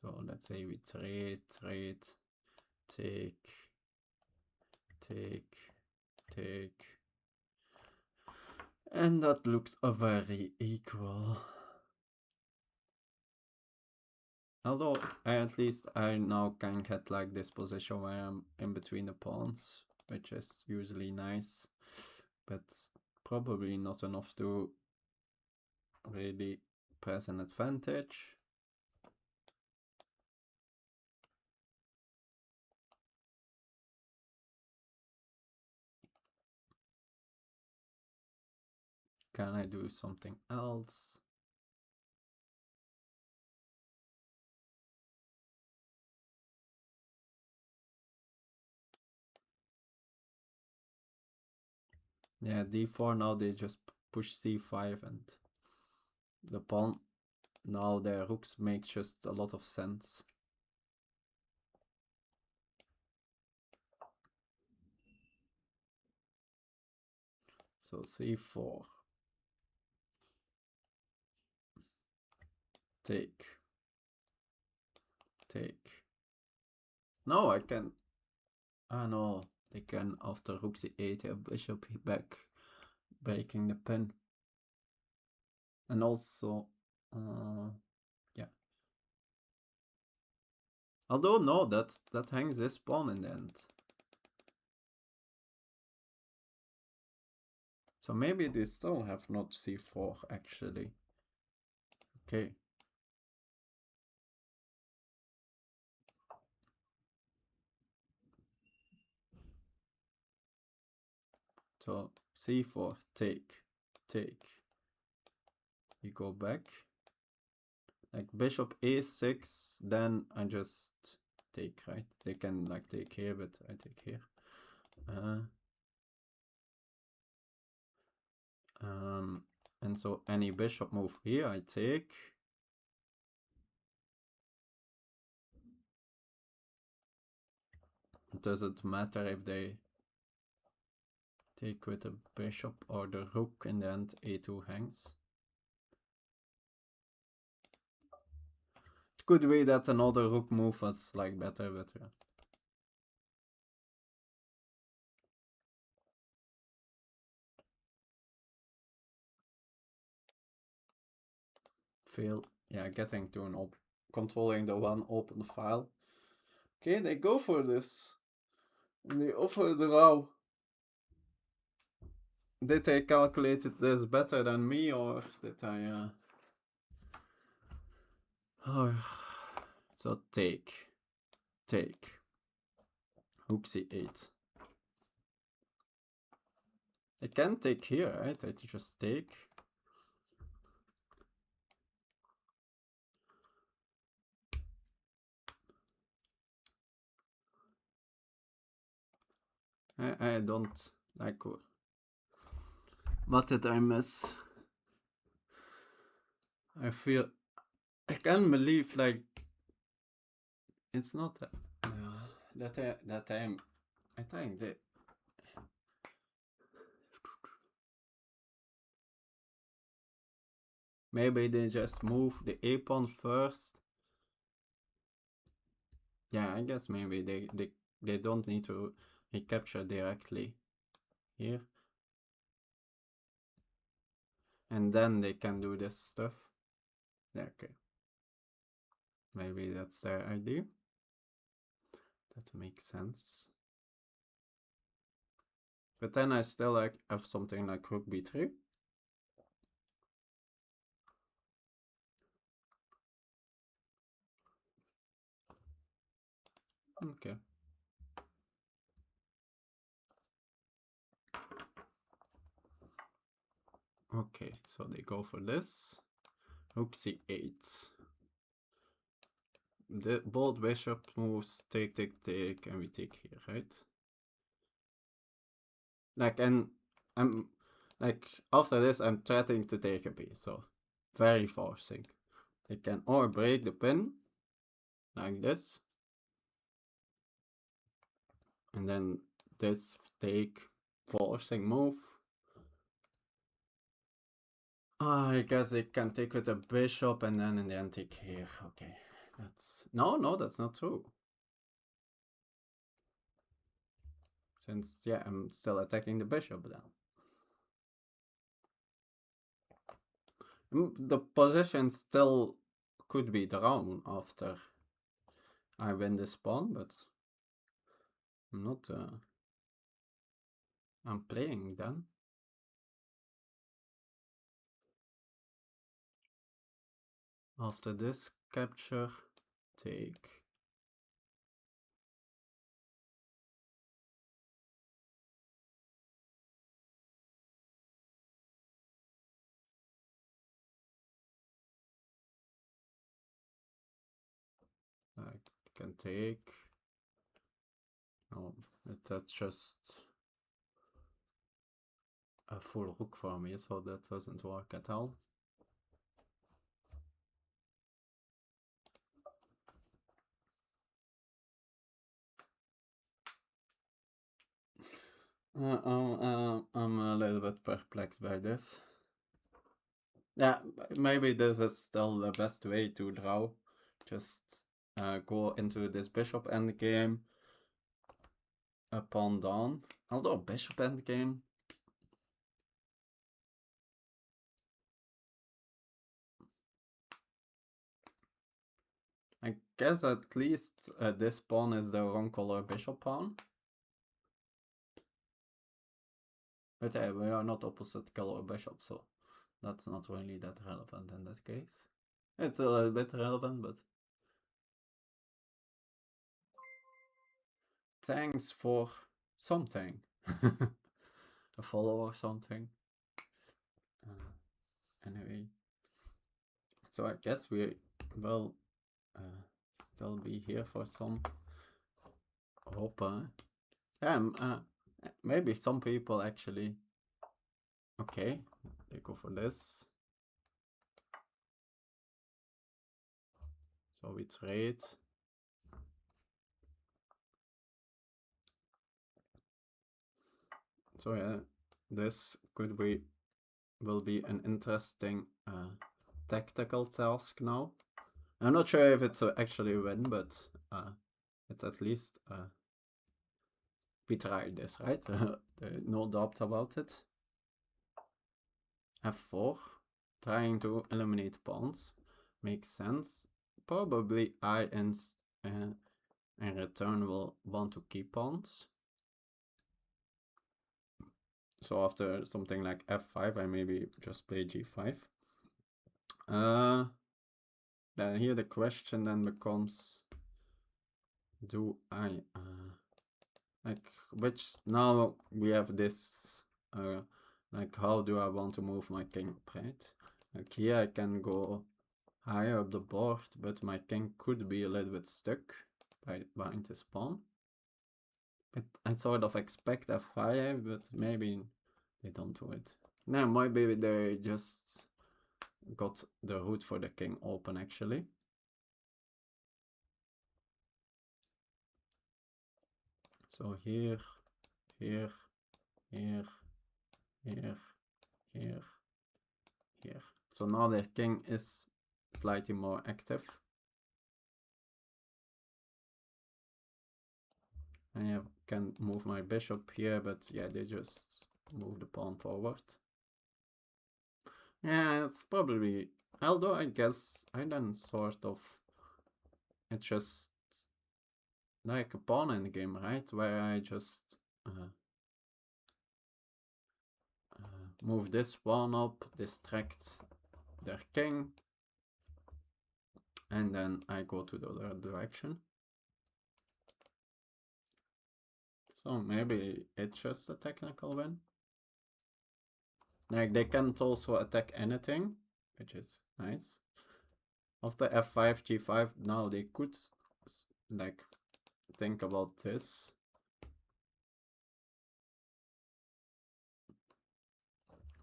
So let's say we trade, take. And that looks very equal. Although at least I now can get like this position where I'm in between the pawns, which is usually nice, but probably not enough to really press an advantage. Can I do something else? Yeah, d4, now they just push c5 and the pawn, now their rooks make just a lot of sense. So c4. Take. No, I can. No, they can after rook c8 have bishop back, breaking the pin. And also, yeah. Although no, that hangs this pawn in the end. So maybe they still have not c4 actually. Okay. So c4, take. You go back. Like bishop a6, then I just take, right? They can like take here, but I take here. And so any bishop move here, I take. It doesn't matter if they take with the bishop or the rook. In the end, a2 hangs. It could be that another rook move was like better, but yeah. Fail. Yeah, getting to an controlling the one open file. Okay, they go for this. And they offer the row. Did they calculated this better than me, or did I so take. Rook c8. I can take here, right? I just take. I don't like. What did I miss? I feel I can't believe like it's not that time. I think that maybe they just move the a pawn first. Yeah, I guess maybe they don't need to recapture directly here. And then they can do this stuff. Yeah, okay. Maybe that's their idea. That makes sense. But then I still like have something like rook b3. Okay. Okay, so they go for this. Rook c8. The bold bishop moves take, and we take here, right? Like, and I'm like after this, I'm threatening to take a piece, so very forcing. They can or break the pin like this, and then this take forcing move. I guess they can take with a bishop and then in the end take here. Okay, that's no, that's not true. Since yeah, I'm still attacking the bishop then. The position still could be drawn after I win this pawn, but I'm not. I'm playing then. After this capture, take. I can take. No, that's just a full rook for me, so that doesn't work at all. I'm a little bit perplexed by this. Yeah, maybe this is still the best way to draw. Just go into this bishop endgame, a pawn down. Although bishop endgame. I guess at least this pawn is the wrong color bishop pawn. But yeah, we are not opposite color bishop, so that's not really that relevant in that case. It's a little bit relevant, but thanks for something. A follow or something. Anyway, so I guess we will still be here for some hope. Yeah, maybe some people actually. Okay, they go for this. So we trade. So yeah, this will be an interesting tactical task now. I'm not sure if it's actually a win, but it's at least we tried this, right? No doubt about it. F4, trying to eliminate pawns, makes sense. Probably I in return will want to keep pawns. So after something like F5, I maybe just play G5. Then here the question then becomes, do I like which now we have this like how do I want to move my king, right? Like here I can go higher up the board, but my king could be a little bit stuck behind his pawn. But I sort of expect F5, but maybe they don't do it. No, maybe they just got the root for the king open actually. So here, here, here, here, here, here. So now the king is slightly more active. I can move my bishop here, but yeah, they just move the pawn forward. Yeah, it's probably, although I guess I then sort of, it's just like a pawn in the game, right? Where I just move this pawn up, distract their king, and then I go to the other direction. So maybe it's just a technical win. Like they can't also attack anything, which is nice. After F5, G5, now they could like think about this.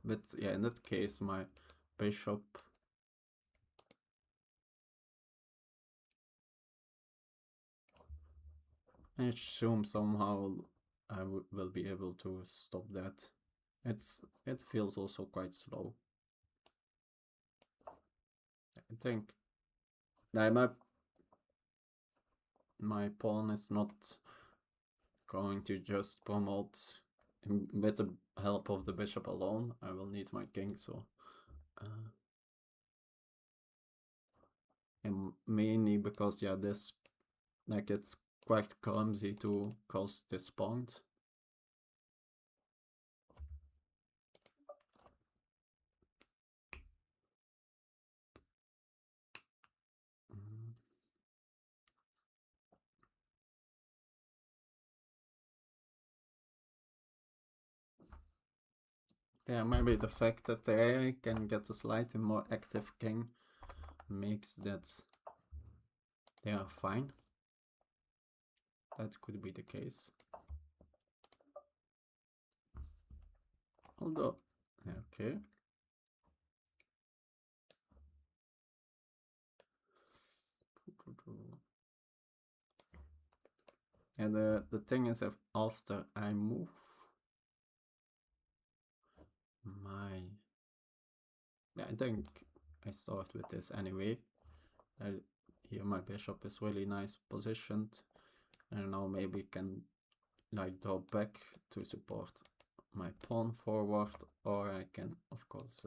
But yeah, in that case, my bishop I assume somehow I will be able to stop that. It feels also quite slow. I think that my pawn is not going to just promote with the help of the bishop alone. I will need my king, so and mainly because yeah, this like it's quite clumsy to cross this point. Yeah, maybe the fact that they can get a slightly more active king makes that they are fine. That could be the case. Although, okay. And the thing is, if after I move yeah, I think I start with this anyway. Here my bishop is really nice positioned, and now maybe can like draw back to support my pawn forward, or I can of course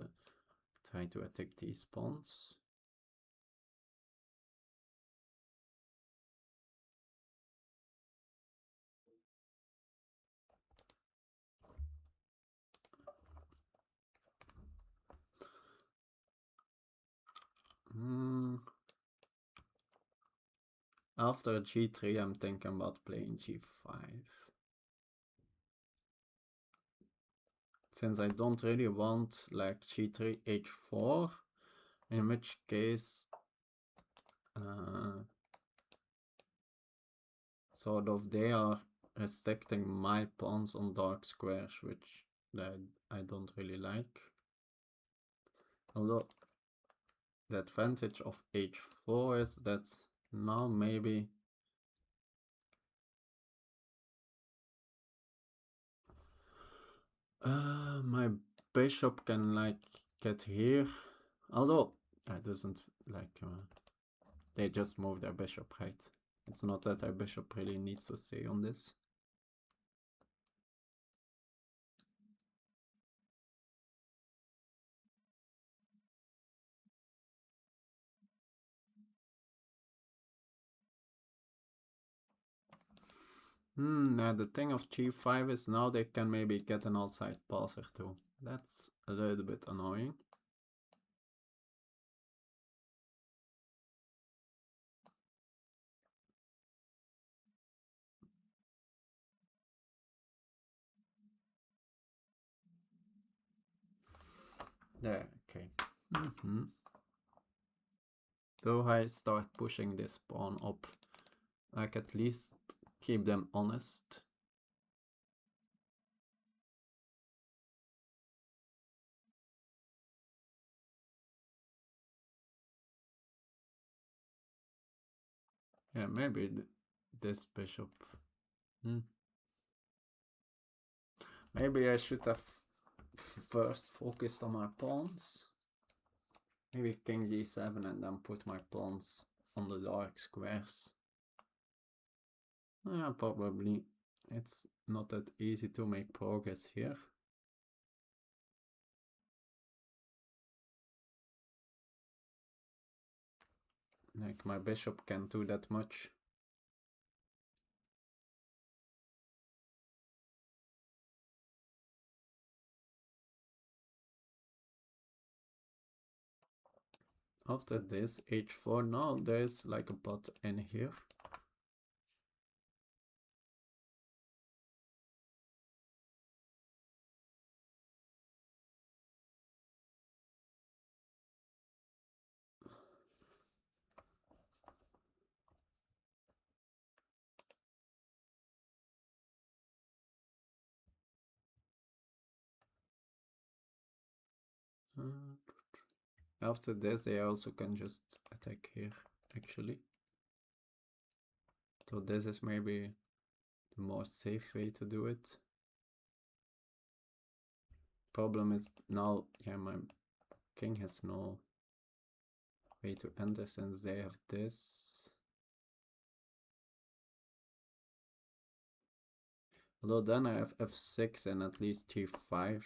try to attack these pawns. After g3, I'm thinking about playing g5. Since I don't really want like g3, h4, in which case sort of they are restricting my pawns on dark squares, which I don't really like. Although the advantage of h4 is that now maybe my bishop can like get here. Although it doesn't like they just move their bishop, right? It's not that their bishop really needs to stay on this. The thing of g5 is now they can maybe get an outside passer too. That's a little bit annoying. There, okay. Though I start pushing this pawn up, like at least keep them honest. Yeah, maybe this bishop. Maybe I should have first focused on my pawns. Maybe king g7 and then put my pawns on the dark squares. Yeah, probably. It's not that easy to make progress here. Like my bishop can't do that much. After this h4, now there's like a pot in here. After this, they also can just attack here, actually. So this is maybe the most safe way to do it. Problem is now, yeah, my king has no way to enter since they have this. Although then I have f6 and at least g5.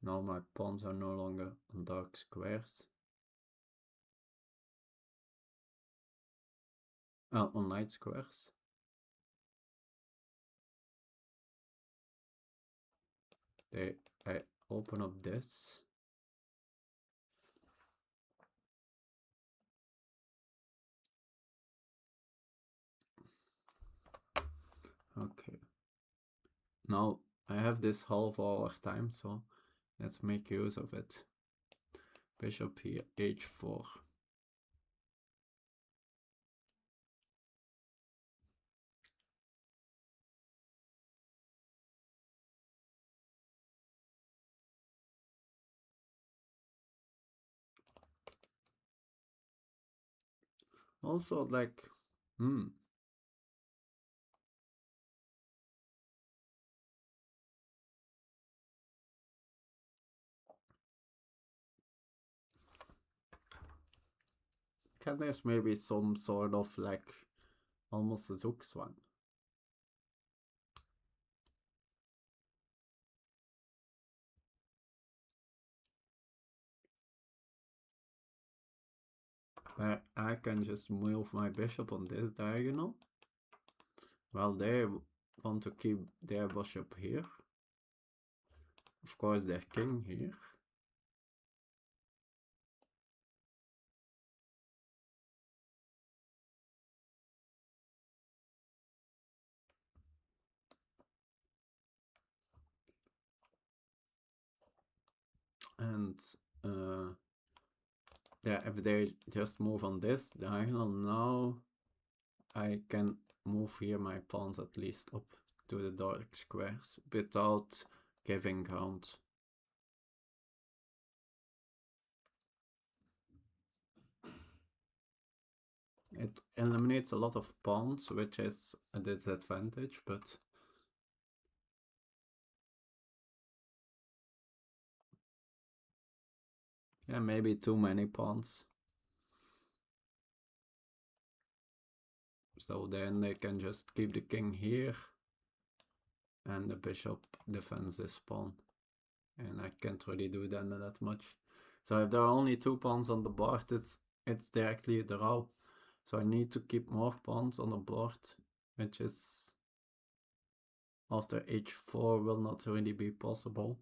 Now my pawns are no longer on dark squares. On light squares. I open up this. Okay. Now I have this half hour time, so let's make use of it. Bishop here, h4. Also, like, can there's maybe some sort of like almost a rooks one. Where I can just move my bishop on this diagonal. Well, they want to keep their bishop here. Of course, their king here. And yeah, if they just move on this diagonal now, I can move here my pawns at least up to the dark squares without giving ground. It eliminates a lot of pawns, which is a disadvantage, but yeah, maybe too many pawns. So then they can just keep the king here and the bishop defends this pawn. And I can't really do that much. So if there are only 2 pawns on the board, it's directly a draw. So I need to keep more pawns on the board, which is after h4 will not really be possible.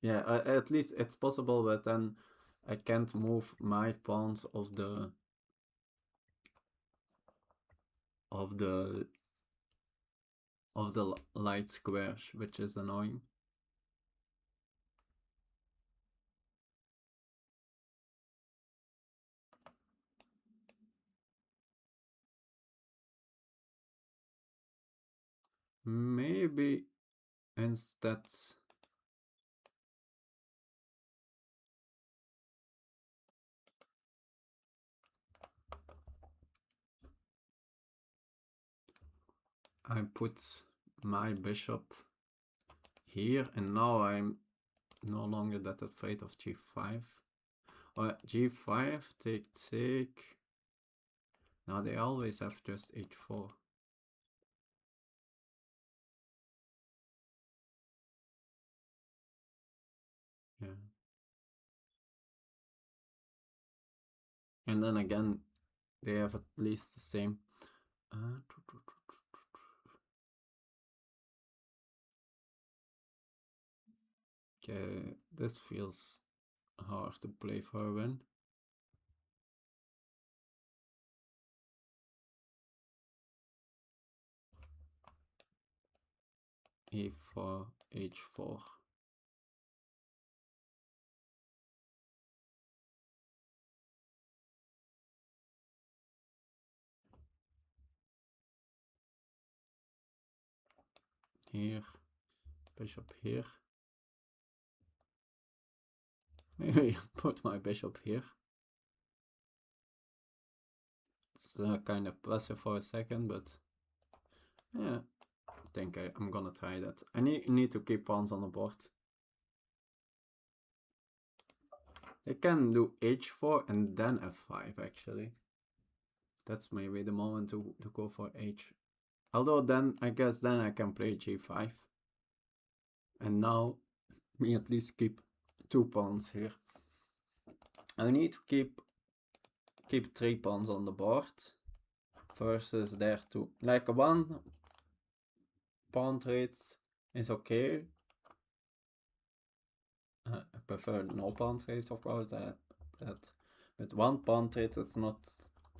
Yeah, at least it's possible, but then I can't move my pawns of the light squares, which is annoying. Maybe instead I put my bishop here, and now I'm no longer that afraid of g5. Or g5, take. Now they always have just h4. Yeah. And then again, they have at least the same. Okay, this feels hard to play for a win. e4, h4. Here, bishop here. Maybe put my bishop here. It's kind of passive for a second, but yeah, I think I'm gonna try that. I need to keep pawns on the board. They can do h4 and then f5 actually. That's maybe the moment to go for h. Although then, I guess then I can play g5. And now we at least keep 2 pawns here. I need to keep 3 pawns on the board versus there 2. Like 1 pawn trade is okay. I prefer no pawn trades, of course. But 1 pawn trade, it's not.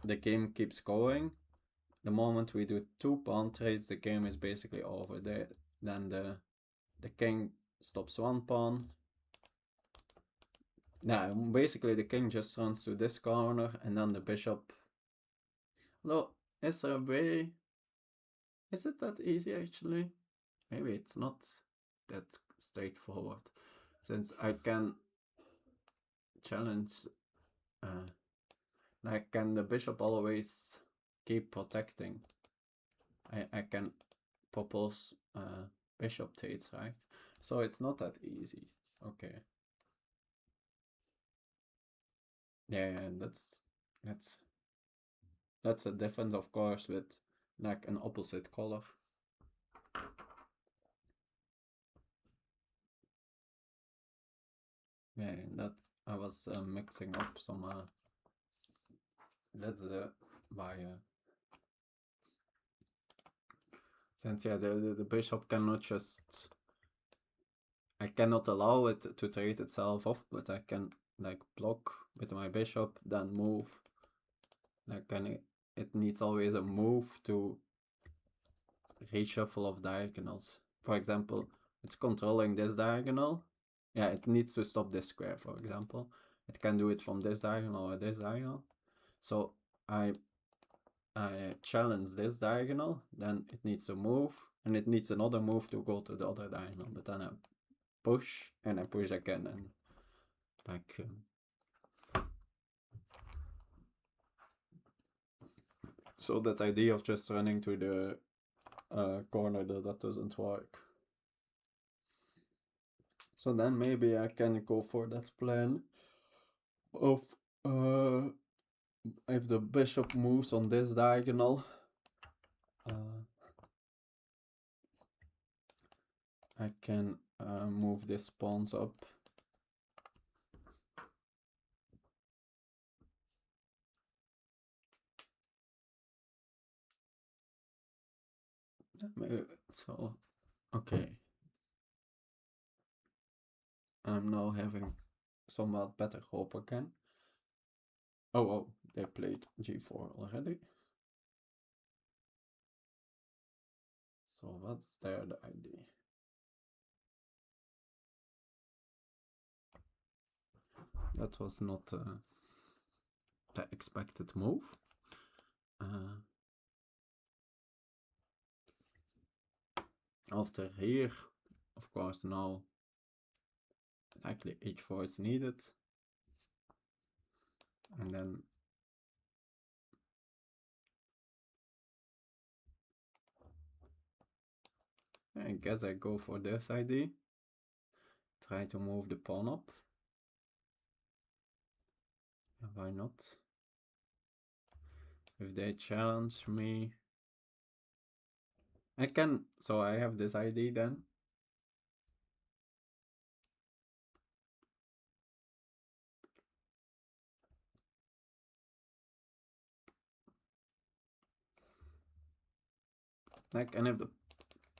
The game keeps going. The moment we do 2 pawn trades, the game is basically over. Then the king stops 1 pawn. Now, basically the king just runs to this corner, and then the bishop. Although, is there a way? Is it that easy actually? Maybe it's not that straightforward, since I can challenge. Like, can the bishop always keep protecting? I can propose bishop takes, right? So it's not that easy. Okay. Yeah, and that's a difference, of course, with like an opposite color. Yeah, that I was mixing up some. That's why. Since yeah, the bishop cannot just. I cannot allow it to trade itself off, but I can like block with my bishop, then move. Like, it needs always a move to reshuffle of diagonals. For example, it's controlling this diagonal. Yeah, it needs to stop this square, for example. It can do it from this diagonal or this diagonal. So I challenge this diagonal, then it needs to move, and it needs another move to go to the other diagonal. But then I push, and I push again, and like so that idea of just running to the corner, that doesn't work. So then maybe I can go for that plan of if the bishop moves on this diagonal, I can move this pawns up. So, okay. I'm now having somewhat better hope again. Oh, they played g4 already. So what's their idea? That was not the expected move. After here, of course, now likely h4 is needed. And then I guess I go for this idea. Try to move the pawn up. Why not? If they challenge me, I can, so I have this idea then. Like, and if the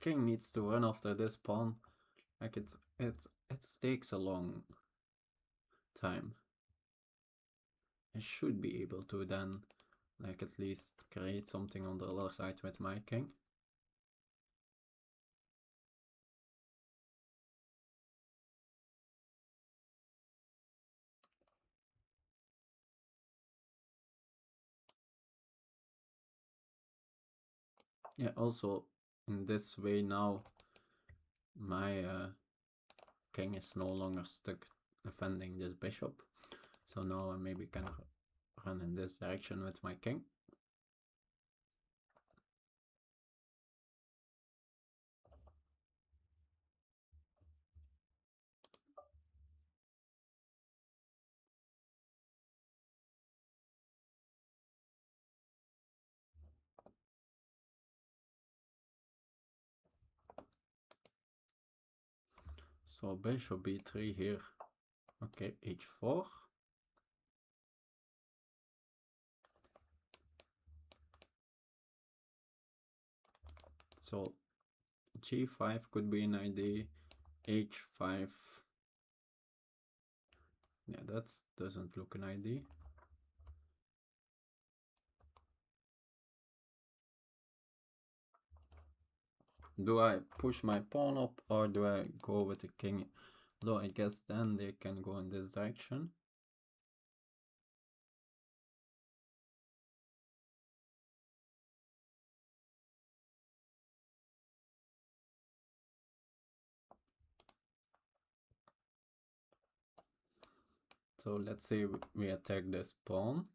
king needs to run after this pawn, like it takes a long time. I should be able to then, like, at least create something on the other side with my king. Yeah, also in this way now, my king is no longer stuck defending this bishop. So now I maybe can run in this direction with my king. So bishop b3 here. Okay, h4. So g5 could be an idea. h5. Yeah, that doesn't look an idea. Do I push my pawn up or do I go with the king? Though I guess then they can go in this direction. So let's say we attack this pawn.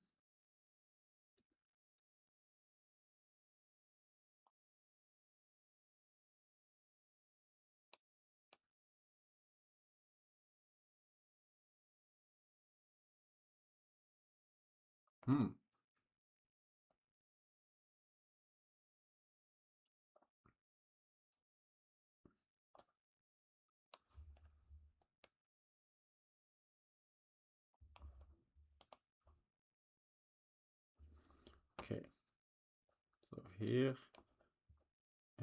Okay. So here,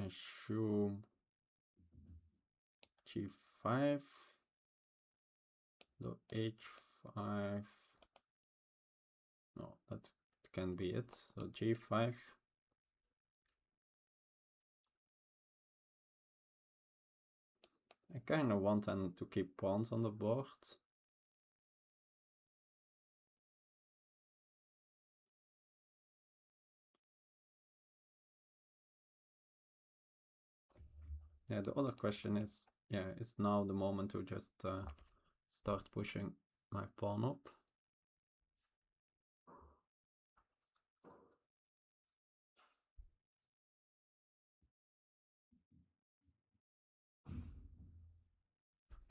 assume g5, no h5. No, that can be it. So g5. I kind of want them to keep pawns on the board. Yeah, the other question is, yeah, is now the moment to just start pushing my pawn up?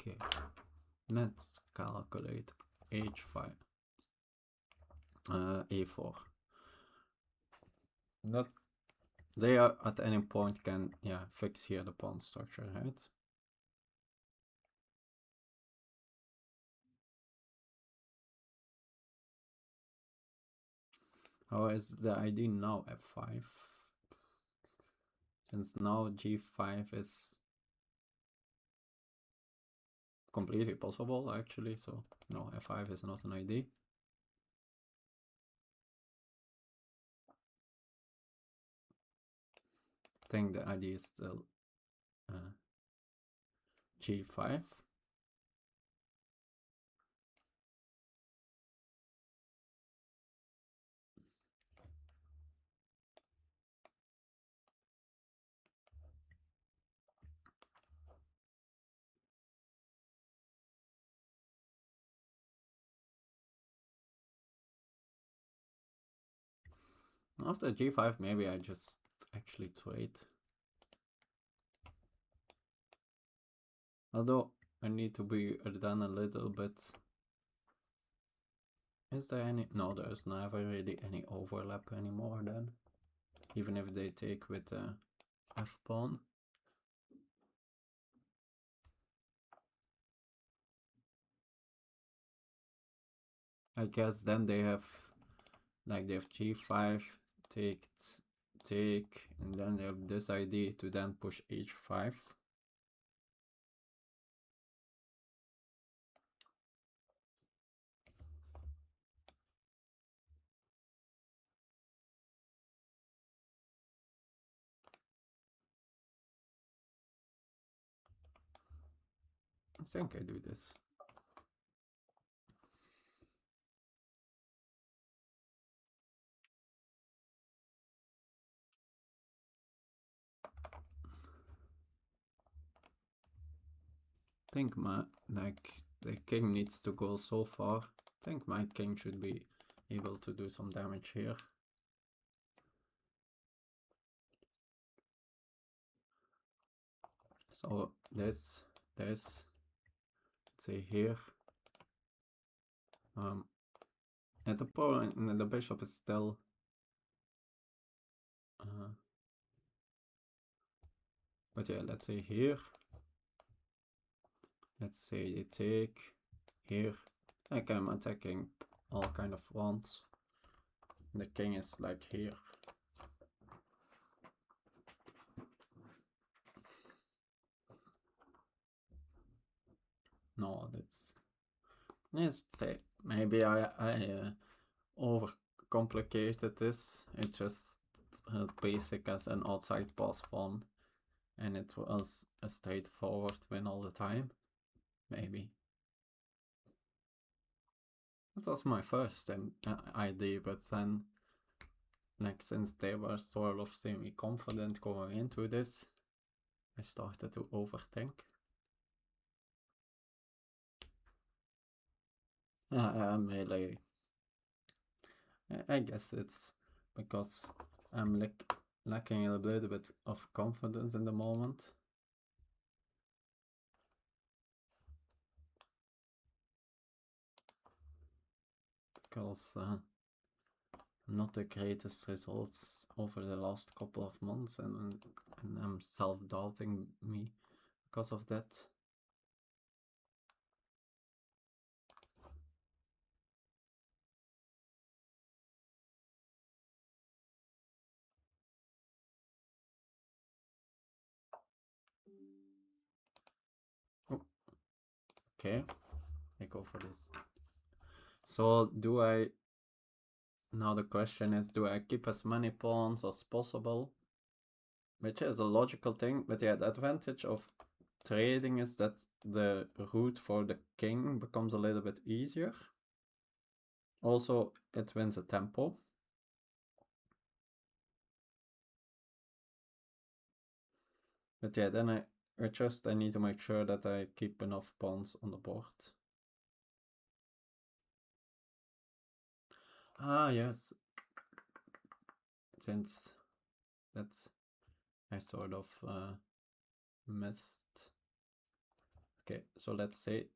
Okay, let's calculate h5, a4. Not they are at any point can fix here the pawn structure, right? How is the ID now f5? Since now g5 is completely possible actually, so no, f5 is not an ID. I think the ID is still g5. After g5, maybe I just actually trade. Although I need to be done a little bit. Is there any? No, there's never really any overlap anymore then. Even if they take with the f pawn. I guess then they have, like they have g5, take, and then they have this idea to then push h5. I think I do this. I think the king needs to go so far. I think my king should be able to do some damage here. So this, let's say here. And the pawn and the bishop is still but yeah, let's say here. Let's say they take here. Like I'm attacking all kind of fronts. And the king is like here. No, that's, let's say maybe I overcomplicated this. It's just as basic as an outside pass pawn, and it was a straightforward win all the time. Maybe. That was my first idea, but then, like, since they were sort of semi-confident going into this, I started to overthink. Melee. I guess it's because I'm lacking a little bit of confidence in the moment. Because not the greatest results over the last couple of months, and I'm self-doubting me because of that. Oh. Okay, I go for this. So do I, now the question is, do I keep as many pawns as possible? Which is a logical thing, but yeah, the advantage of trading is that the route for the king becomes a little bit easier. Also, it wins a tempo. But yeah, then I need to make sure that I keep enough pawns on the board. Ah, yes. Since that I sort of missed. Okay, so let's say,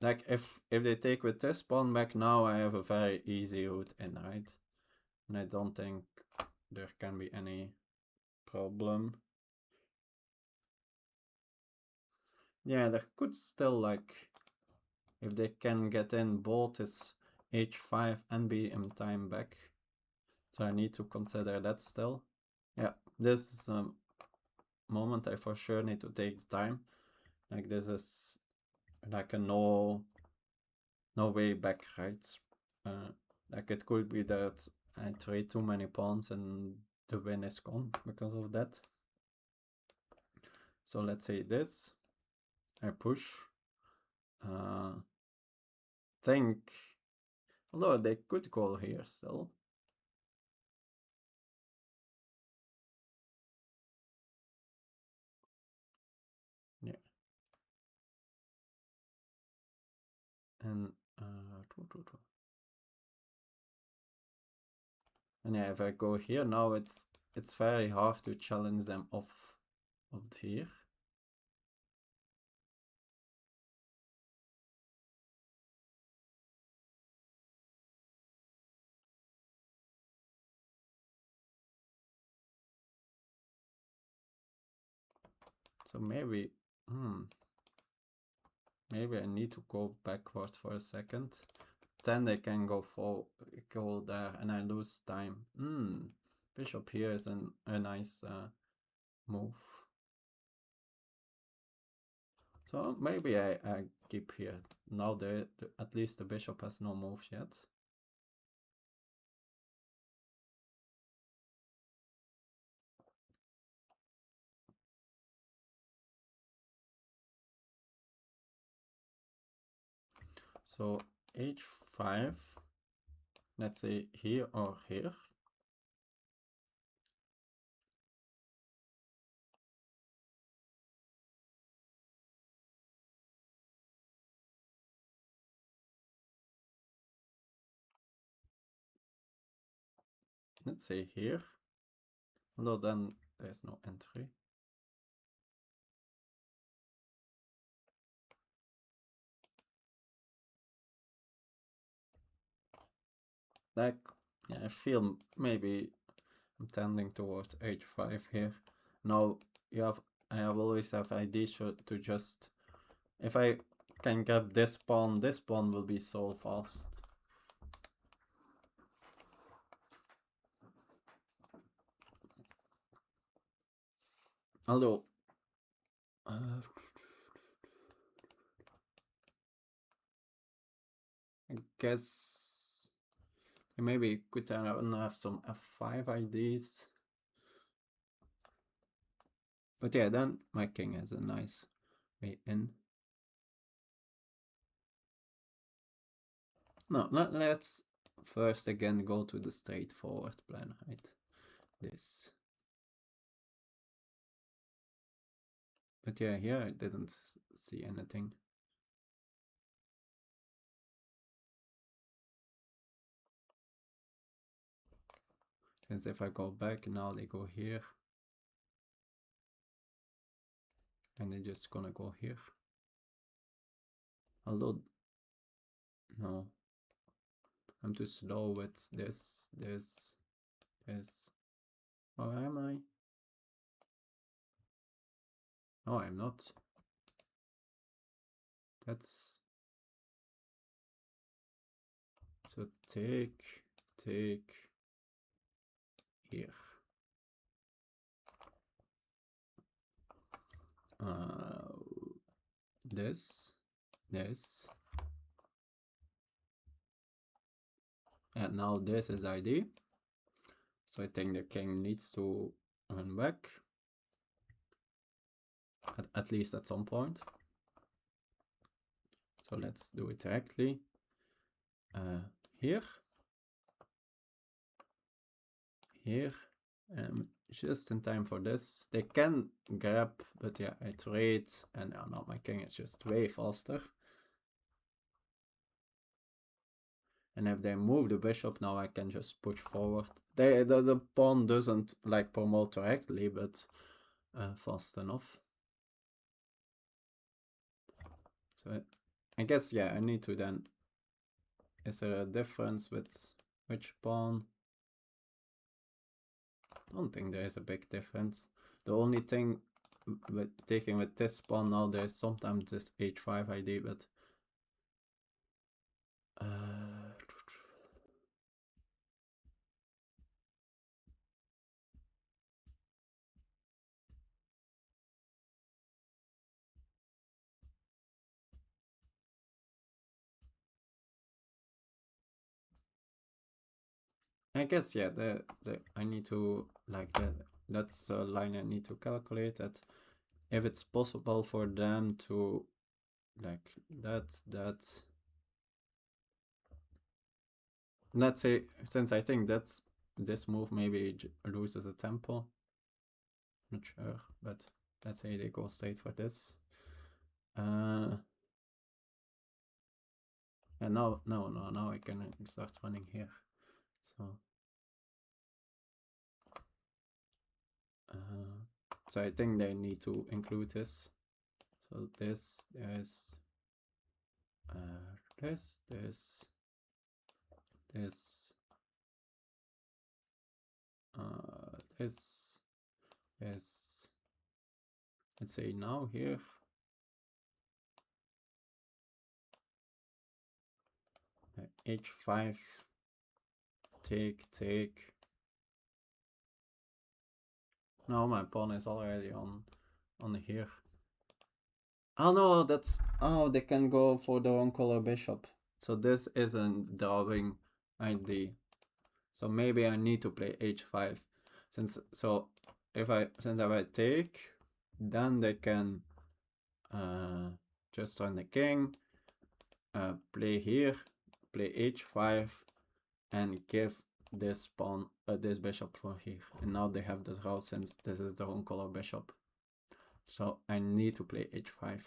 like, if they take with this pawn back now, I have a very easy route in, right? And I don't think there can be any problem. Yeah, there could still, like, if they can get in both his h5 and be in time back. So I need to consider that still. Yeah, this is a moment I for sure need to take the time. Like, this is like a no way back, right? Like, it could be that I trade too many pawns and the win is gone because of that. So let's say this, I push. Think, although they could go here still. Yeah. And and yeah, if I go here now, it's very hard to challenge them off of here. So maybe, maybe I need to go backward for a second. Then they can go there, and I lose time. Bishop here is a nice move. So maybe I keep here. Now at least the bishop has no moves yet. So h5, let's say here or here. Let's say here. Although then there's no entry. Like, yeah, I feel maybe I'm tending towards h5 here. Now I always have ideas to just, if I can grab this pawn will be so fast. Although I guess maybe could have some f5 ideas. But yeah, then my king has a nice way in. No, let's first again go to the straightforward plan, right? This. But yeah, here I didn't see anything. Because if I go back, now they go here. And they're just gonna go here. Although, no. I'm too slow with this. Or am I? No, I'm not. That's... So take here. This. And now this is ID. So I think the king needs to run back. At least at some point. So let's do it directly. Here. Just in time for this. They can grab, but yeah, I trade, and now my king is just way faster. And if they move the bishop, now I can just push forward. The pawn doesn't like promote directly, but fast enough. So I guess, yeah, I need to then... Is there a difference with which pawn? I don't think there is a big difference. The only thing with taking with this pawn now, there's sometimes this h5 idea, but I guess, yeah, I need to, like, that's a line I need to calculate, that if it's possible for them to, like, let's say, since I think that's this move maybe loses a tempo, not sure, but let's say they go straight for this. And now I can start running here. So I think they need to include this. So this, there's this, this, let's say now here. H5, take. No, my pawn is already on here. Oh no, that's... Oh, they can go for the wrong color bishop. So this isn't drawing ID. So maybe I need to play h5. Since if I take, then they can just run the king, play here, play h5, and give this pawn, this bishop for here. And now they have the draw since this is the wrong color bishop. So I need to play h5.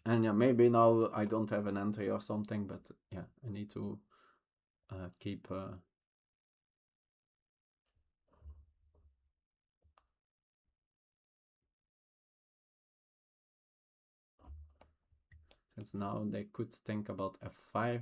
And yeah, maybe now I don't have an entry or something, but yeah, I need to keep... Since now they could think about f5.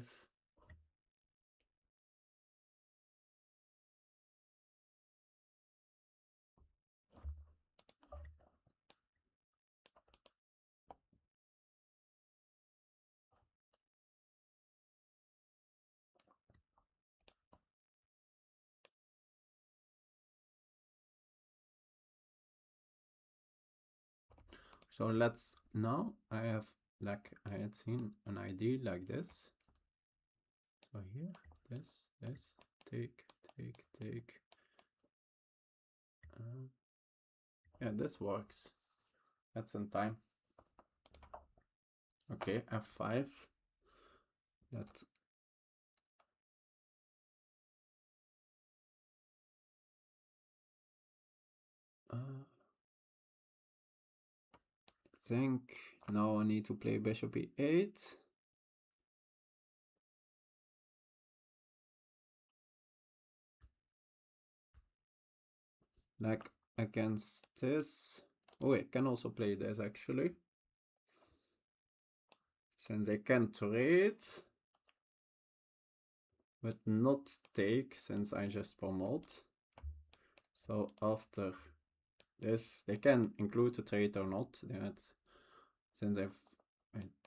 So now I have, like I had seen an idea like this. So here, this, take. Yeah, this works. That's in time. Okay, f5. That... I think now I need to play bishop e8. Like against this. Oh, I can also play this actually. Since they can trade, but not take, since I just promote. So after this, they can include the trade or not. That's since I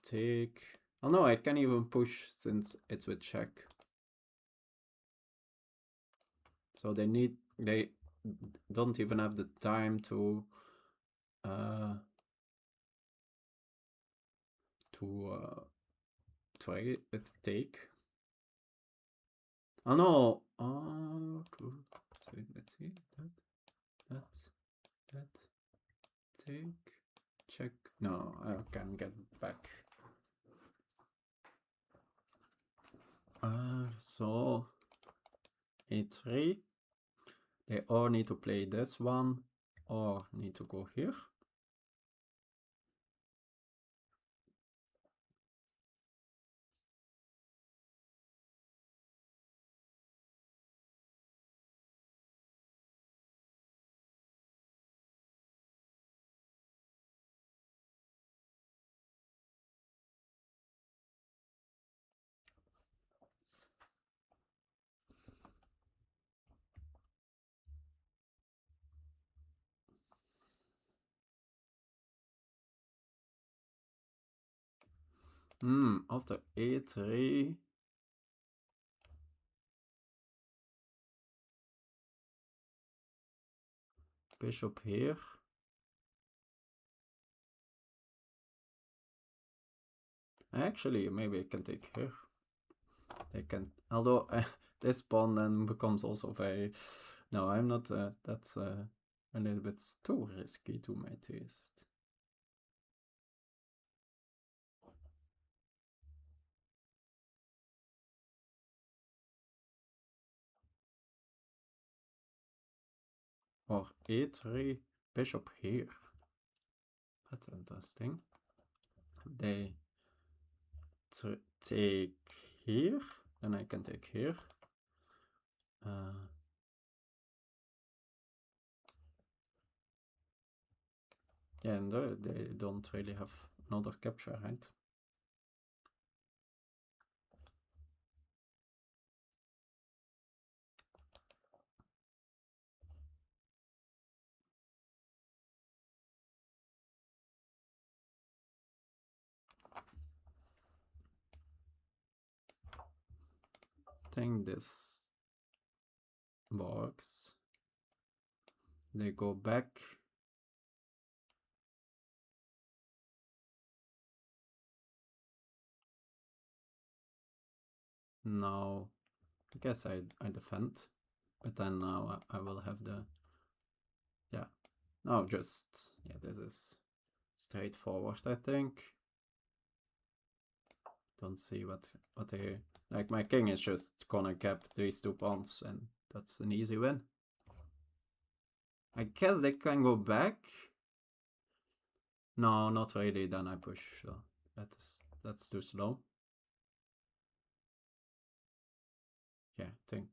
take... Oh no, I can even push since it's with check. So they don't even have the time to try it, take. Oh no! So let's see, that, take, check. No, I can get back. So a3. They all need to play this one or need to go here. After a3. Bishop here. Actually, maybe I can take here. They can, although this pawn then becomes also very. No, I'm not. That's a little bit too risky to my taste. Or a3, bishop here. That's interesting. They take here, then I can take here. Yeah, and they don't really have another capture, right? I think this works. They go back. Now, I guess I defend, but then now I will have the, yeah, no, just, yeah, this is straightforward, I think. Don't see what they, like my king is just gonna cap these two pawns and that's an easy win. I guess they can go back. No, not really, then I push, so that's too slow. Yeah, I think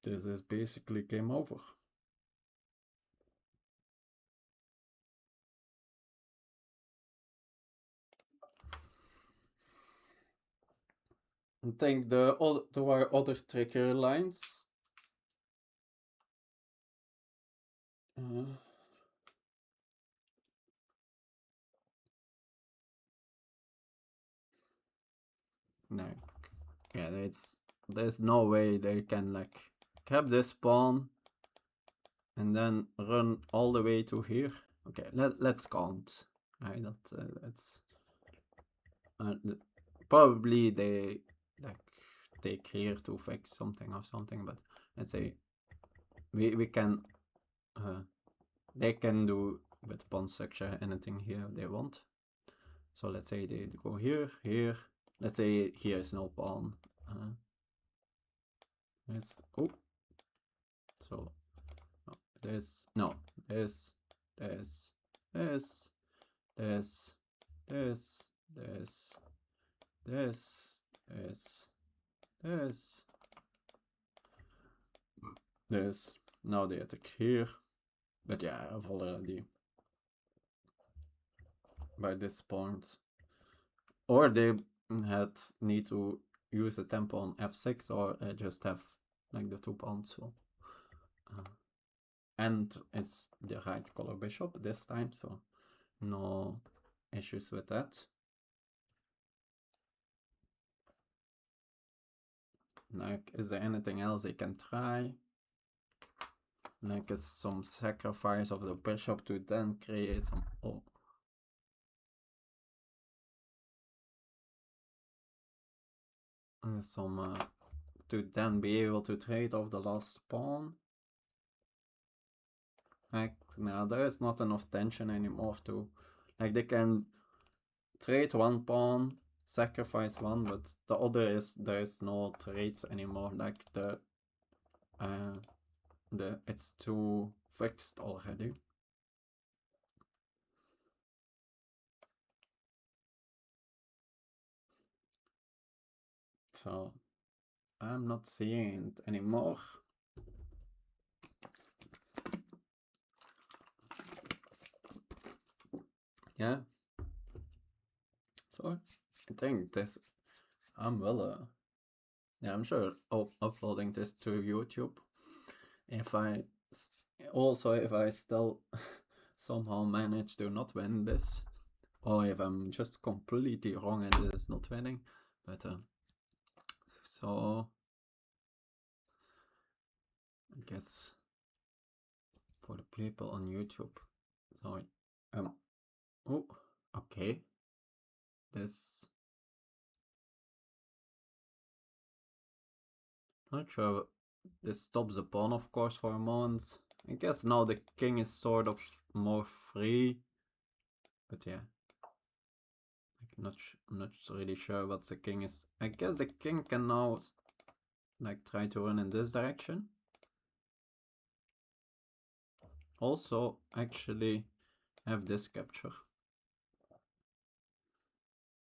this is basically game over. I think there are other trickier lines. No, yeah, there's no way they can like grab this pawn and then run all the way to here. Okay, let's count. Right, that's probably they like take here to fix something or something, but let's say we can they can do with pawn structure anything here they want. So let's say they go here, here. Let's say here is no pawn. Let's so this, no, this, this, this, this, this, this, this, this, this. Now they attack here. But yeah, I've already by this point. Or they need to use a tempo on f6 or just have like the two pawns. So. And it's the right color bishop this time, so no issues with that. Like, is there anything else they can try? Like, is some sacrifice of the bishop to then create some... Oh. Some... to then be able to trade off the last pawn. Like, now there is not enough tension anymore to... Like, they can trade one pawn, sacrifice one, but the other is there is no trades anymore. Like it's too fixed already. So I'm not seeing it anymore. Yeah. So I think this I'm yeah, I'm sure uploading this to YouTube. If I still somehow manage to not win this, or if I'm just completely wrong and this is not winning, but so I guess for the people on YouTube, sorry, oh, okay, this. Not sure. This stops the pawn, of course, for a moment. I guess now the king is sort of more free. But yeah. I'm not really sure what the king is. I guess the king can now like try to run in this direction. Also, actually have this capture.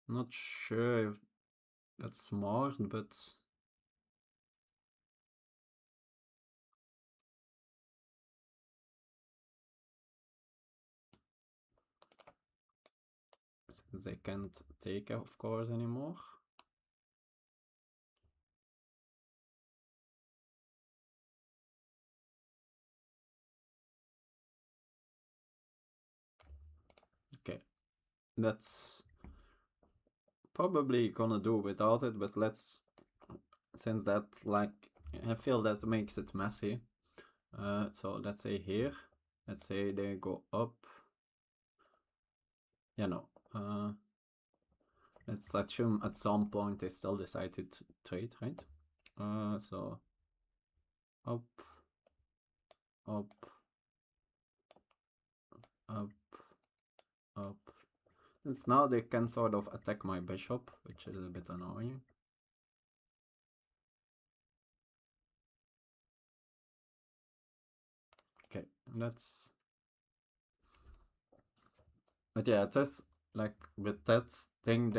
Not sure if that's smart, but they can't take, of course, anymore. Okay, that's probably gonna do without it, but let's, since that, like, I feel that makes it messy. So let's say here, let's say they go up. Yeah, no. Let's assume at some point they still decided to trade, right? So up, up, up, up. Since now they can sort of attack my bishop, which is a bit annoying. Okay, that's. But yeah, it is like with that thing,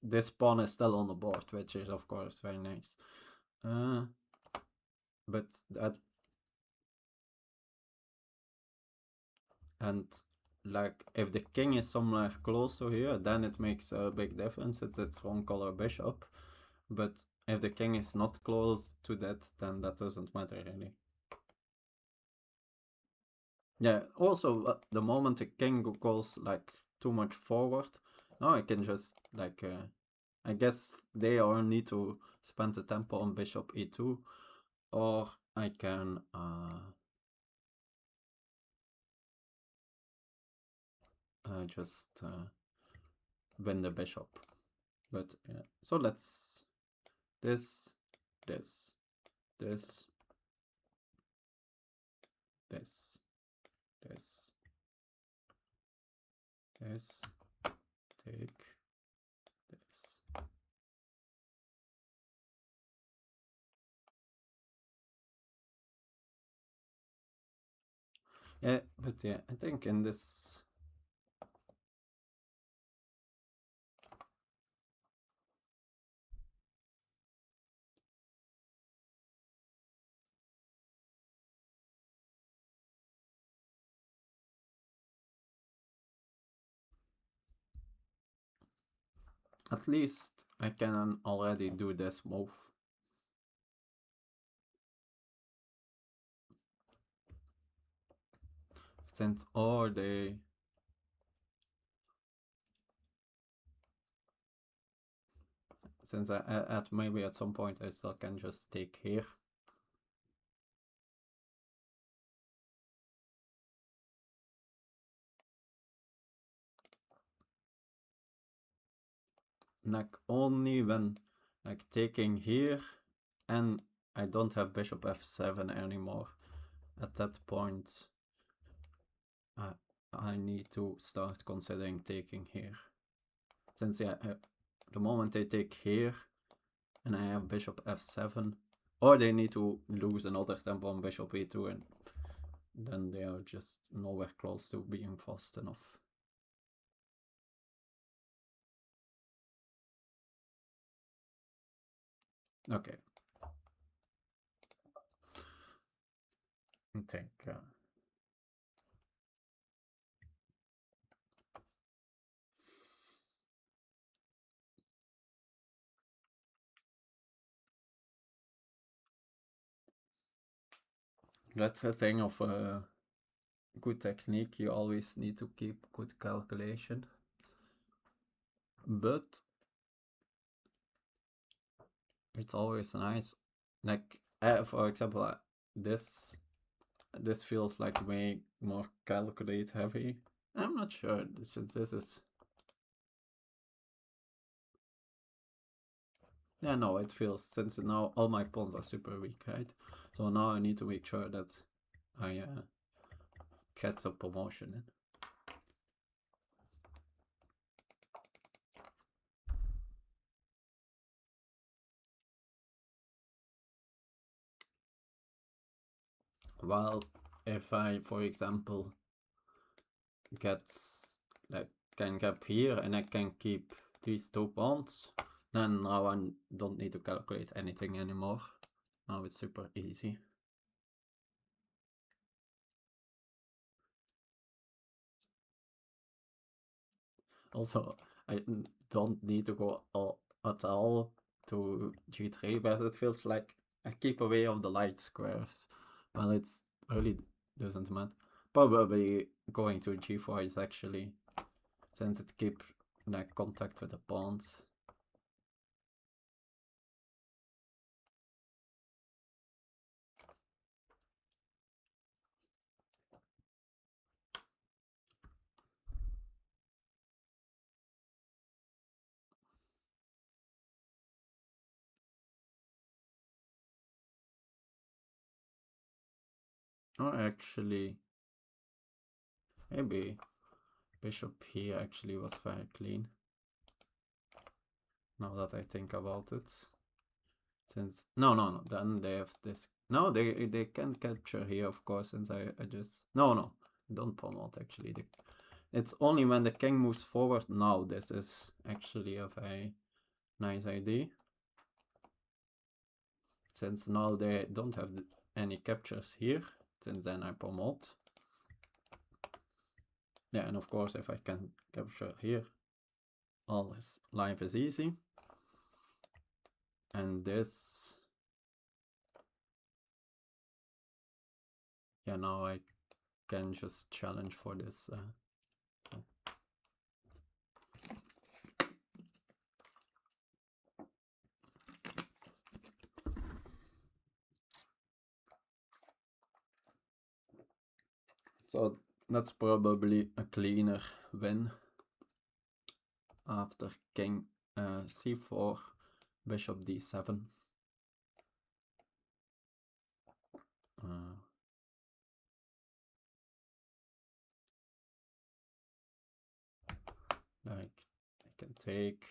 this pawn is still on the board, which is of course very nice. But that, and like if the king is somewhere close to here, then it makes a big difference. It's one color bishop. But if the king is not close to that, then that doesn't matter really. Yeah, also the moment the king goes like too much forward, now I can just like I guess they all need to spend the tempo on bishop e2, or I can just win the bishop. But yeah, so let's this, this, this, this, this, this, take this. Yeah, but yeah, I think in this. At least I can already do this move. Since all the since at maybe at some point I still can just take here. Like only when like taking here and I don't have bishop f7 anymore. At that point I need to start considering taking here. Since yeah, the moment they take here, and I have bishop f7, or they need to lose another tempo on bishop e2, and then they are just nowhere close to being fast enough. Okay. I think that's the thing of good technique. You always need to keep good calculation, but it's always nice. Like for example, this feels like way more calculate heavy. I'm not sure since this is. Yeah, no, it feels, since now all my pawns are super weak, right? So now I need to make sure that I get some promotion in. Well, if I, for example, can cap here and I can keep these 2 pawns, then now I don't need to calculate anything anymore. Now it's super easy. Also, I don't need to go at all to g3, but it feels like I keep away of the light squares. Well, it's really doesn't matter. Probably going to g4 is actually, since it keeps like contact with the pawns. Or actually, maybe bishop here actually was very clean. Now that I think about it. Since no, then they have this. No, they can't capture here, of course, since I just no, don't promote actually. It's only when the king moves forward. Now this is actually a very nice idea. Since now they don't have any captures here, since then I promote. Yeah, and of course if I can capture here, all his life is easy. And this, yeah, now I can just challenge for this. So that's probably a cleaner win. After king c4, bishop d7. Like I can take,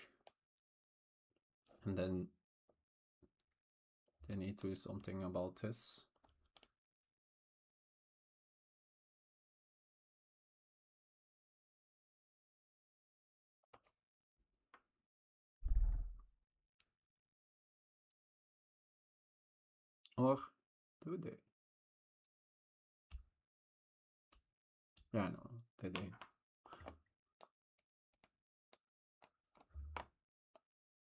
and then they need to do something about this. Or do they? Yeah, no, they did.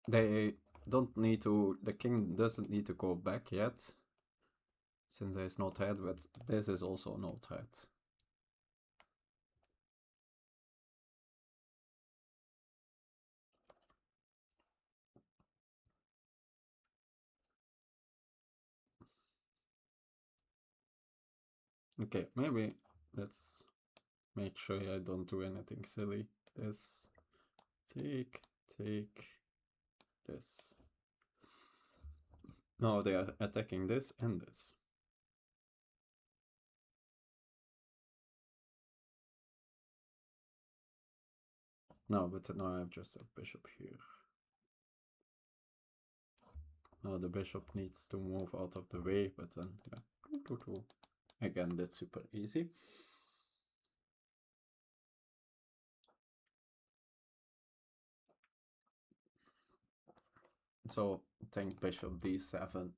They don't need to, the king doesn't need to go back yet, since there is no threat, but this is also no threat. Okay, maybe let's make sure I don't do anything silly. This, take, this. Now they are attacking this and this. No, but now I have just a bishop here. now the bishop needs to move out of the way, but then, yeah. Again, that's super easy. So I think bishop d7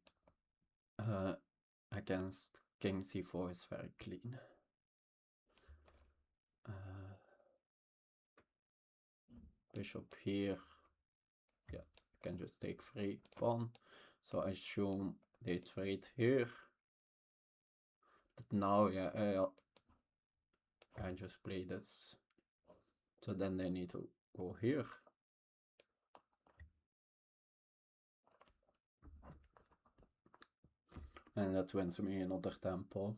against king c4 is very clean. Bishop here, yeah, I can just take free pawn. So I assume they trade here. But now, yeah, I just play this. So then they need to go here. And that wins me another tempo,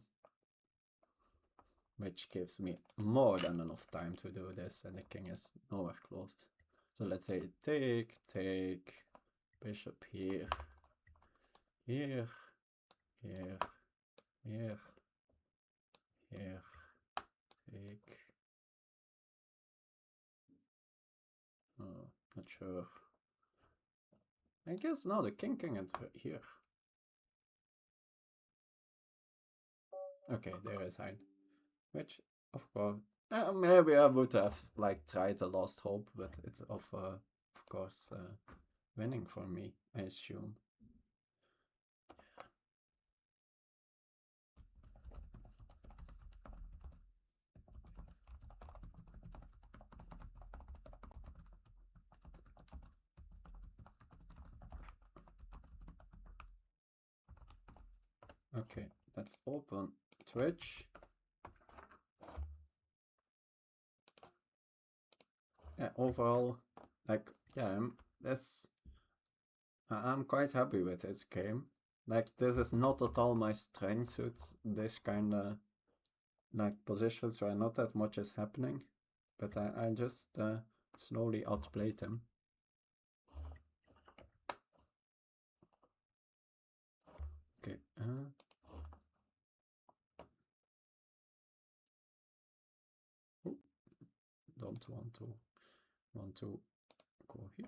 which gives me more than enough time to do this, and the king is nowhere close. So let's say take, bishop here, here, here, here, here, take. Oh, not sure. I guess now the king can enter here. Okay, there is Hein. Which, of course, maybe I would have like tried the last hope, but it's of course winning for me, I assume. Okay, let's open Twitch. Yeah, overall, like, yeah, I'm quite happy with this game. Like, this is not at all my strength with this kind of like positions where not that much is happening, but I just slowly outplayed him. Okay. Don't want to go here.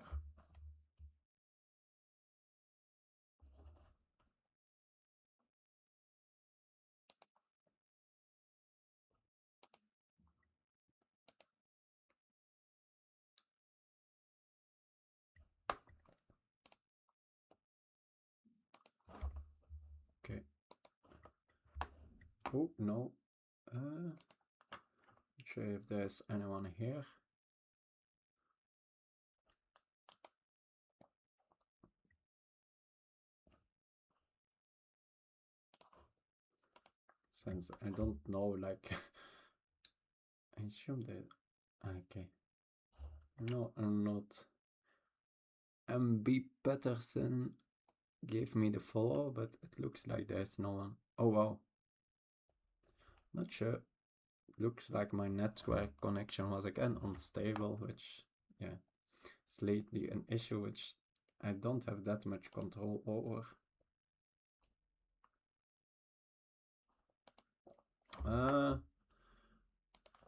Okay. Oh no. Not sure if there's anyone here. Since I don't know, like, I assume that. Okay. No, I'm not. MB Patterson gave me the follow, but it looks like there's no one. Oh wow. Not sure. Looks like my network connection was again unstable, which, yeah, it's lately an issue which I don't have that much control over.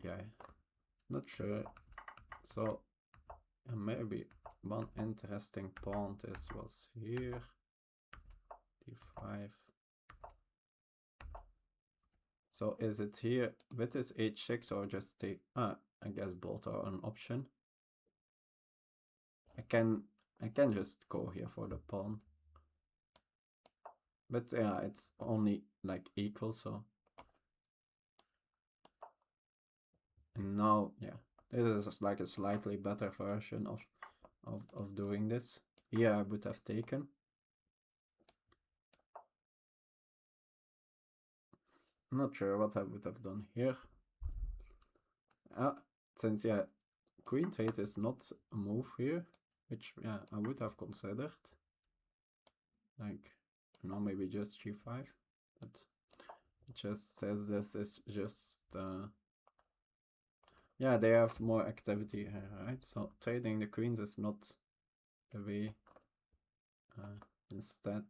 Yeah, not sure. So maybe one interesting pawn was here, d5. So is it here with this h6 or just take? I guess both are an option. I can just go here for the pawn, but yeah, it's only like equal. So and now, yeah, this is just like a slightly better version of doing this. Here I would have taken. Not sure what I would have done here. Since, yeah, queen trade is not a move here, which, yeah, I would have considered. Like, no, maybe just g5, but it just says this is just, yeah, they have more activity here, right? So trading the queens is not the way. Instead,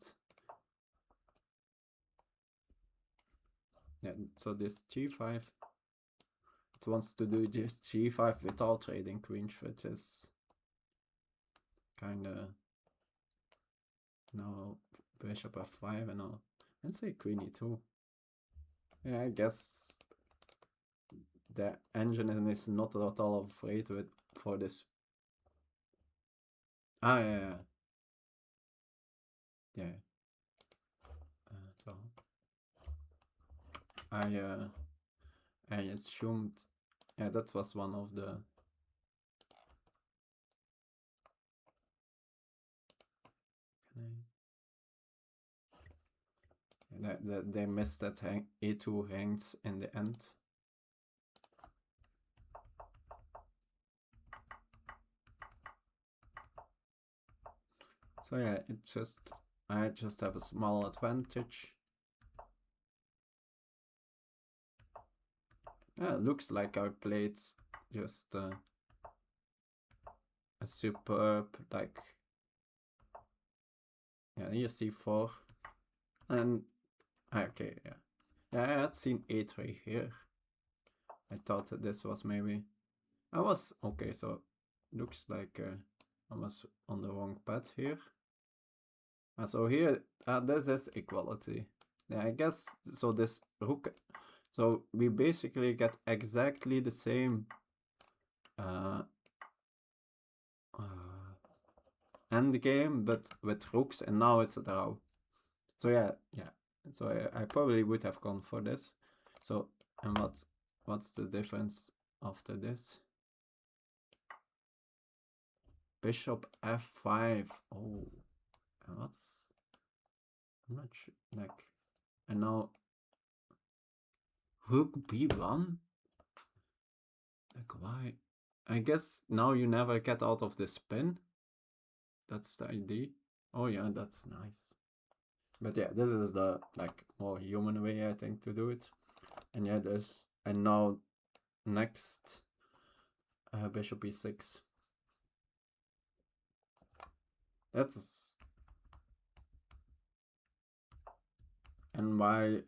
yeah, so this g5, it wants to do just g5 without trading queens, which is kind of now bishop f5 and all. And say queen e2. Yeah, I guess the engine is not at all afraid with for this. Ah, yeah. Yeah. So I assumed, yeah, that was one of the. They missed that a2 hangs in the end. So yeah, I just have a small advantage. Yeah, it looks like I played just a superb, like, yeah, here c4, and okay, yeah, I had seen a3 here. I thought that this was maybe, I was okay. So looks like I was on the wrong path here. So here, this is equality. Yeah, I guess so. This rook. So we basically get exactly the same end game, but with rooks, and now it's a draw. So yeah. So I probably would have gone for this. So, and what's the difference after this? Bishop f5. Oh, what's, I'm not sure. Like, and now rook b1. Like, why? I guess now you never get out of the spin. That's the idea. Oh yeah, that's nice. But yeah, this is the like more human way, I think, to do it. And yeah, and now next bishop e6. That's, and why?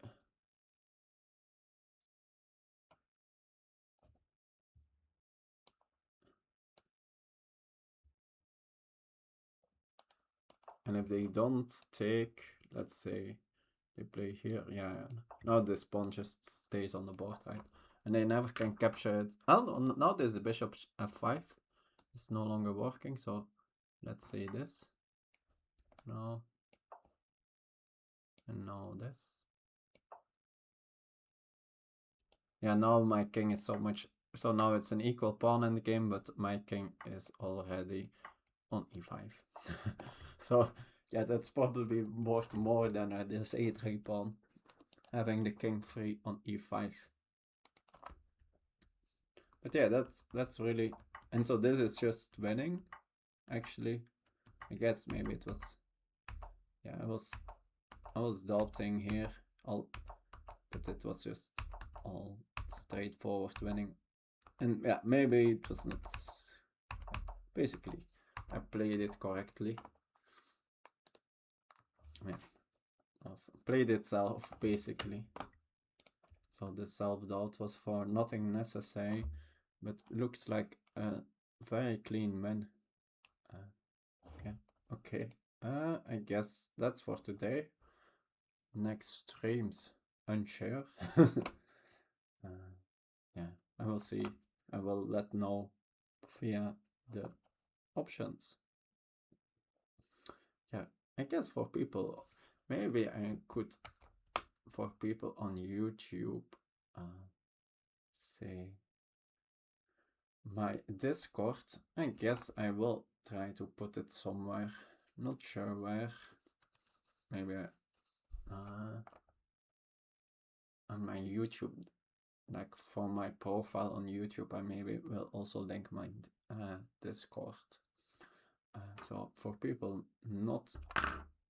And if they don't take, let's say they play here, yeah, now this pawn just stays on the board, right? And they never can capture it. Oh, now there's the bishop f5. It's no longer working, so let's say this. No. And now this. Yeah, now my king is so much, so now it's an equal pawn in the game, but my king is already on e5. So yeah, that's probably worth more than this a3 pawn, having the king free on e5. But yeah, that's really, and so this is just winning, actually. I guess maybe it was, yeah, I was doubting here, but it was just all straightforward winning. And yeah, maybe it was not, basically I played it correctly. Yeah, also played itself basically. So the self-doubt was for nothing necessary, but looks like a very clean win. Yeah, okay. I guess that's for today. Next streams, unsure. Yeah, I will see. I will let know via the options. Yeah, I guess for people, maybe I could, for people on YouTube, say my Discord. I guess I will try to put it somewhere. Not sure where. Maybe on my YouTube, like for my profile on YouTube, I maybe will also link my Discord. So for people not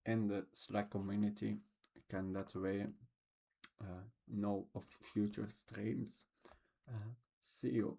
in the Slack community, can that way know of future streams. See you.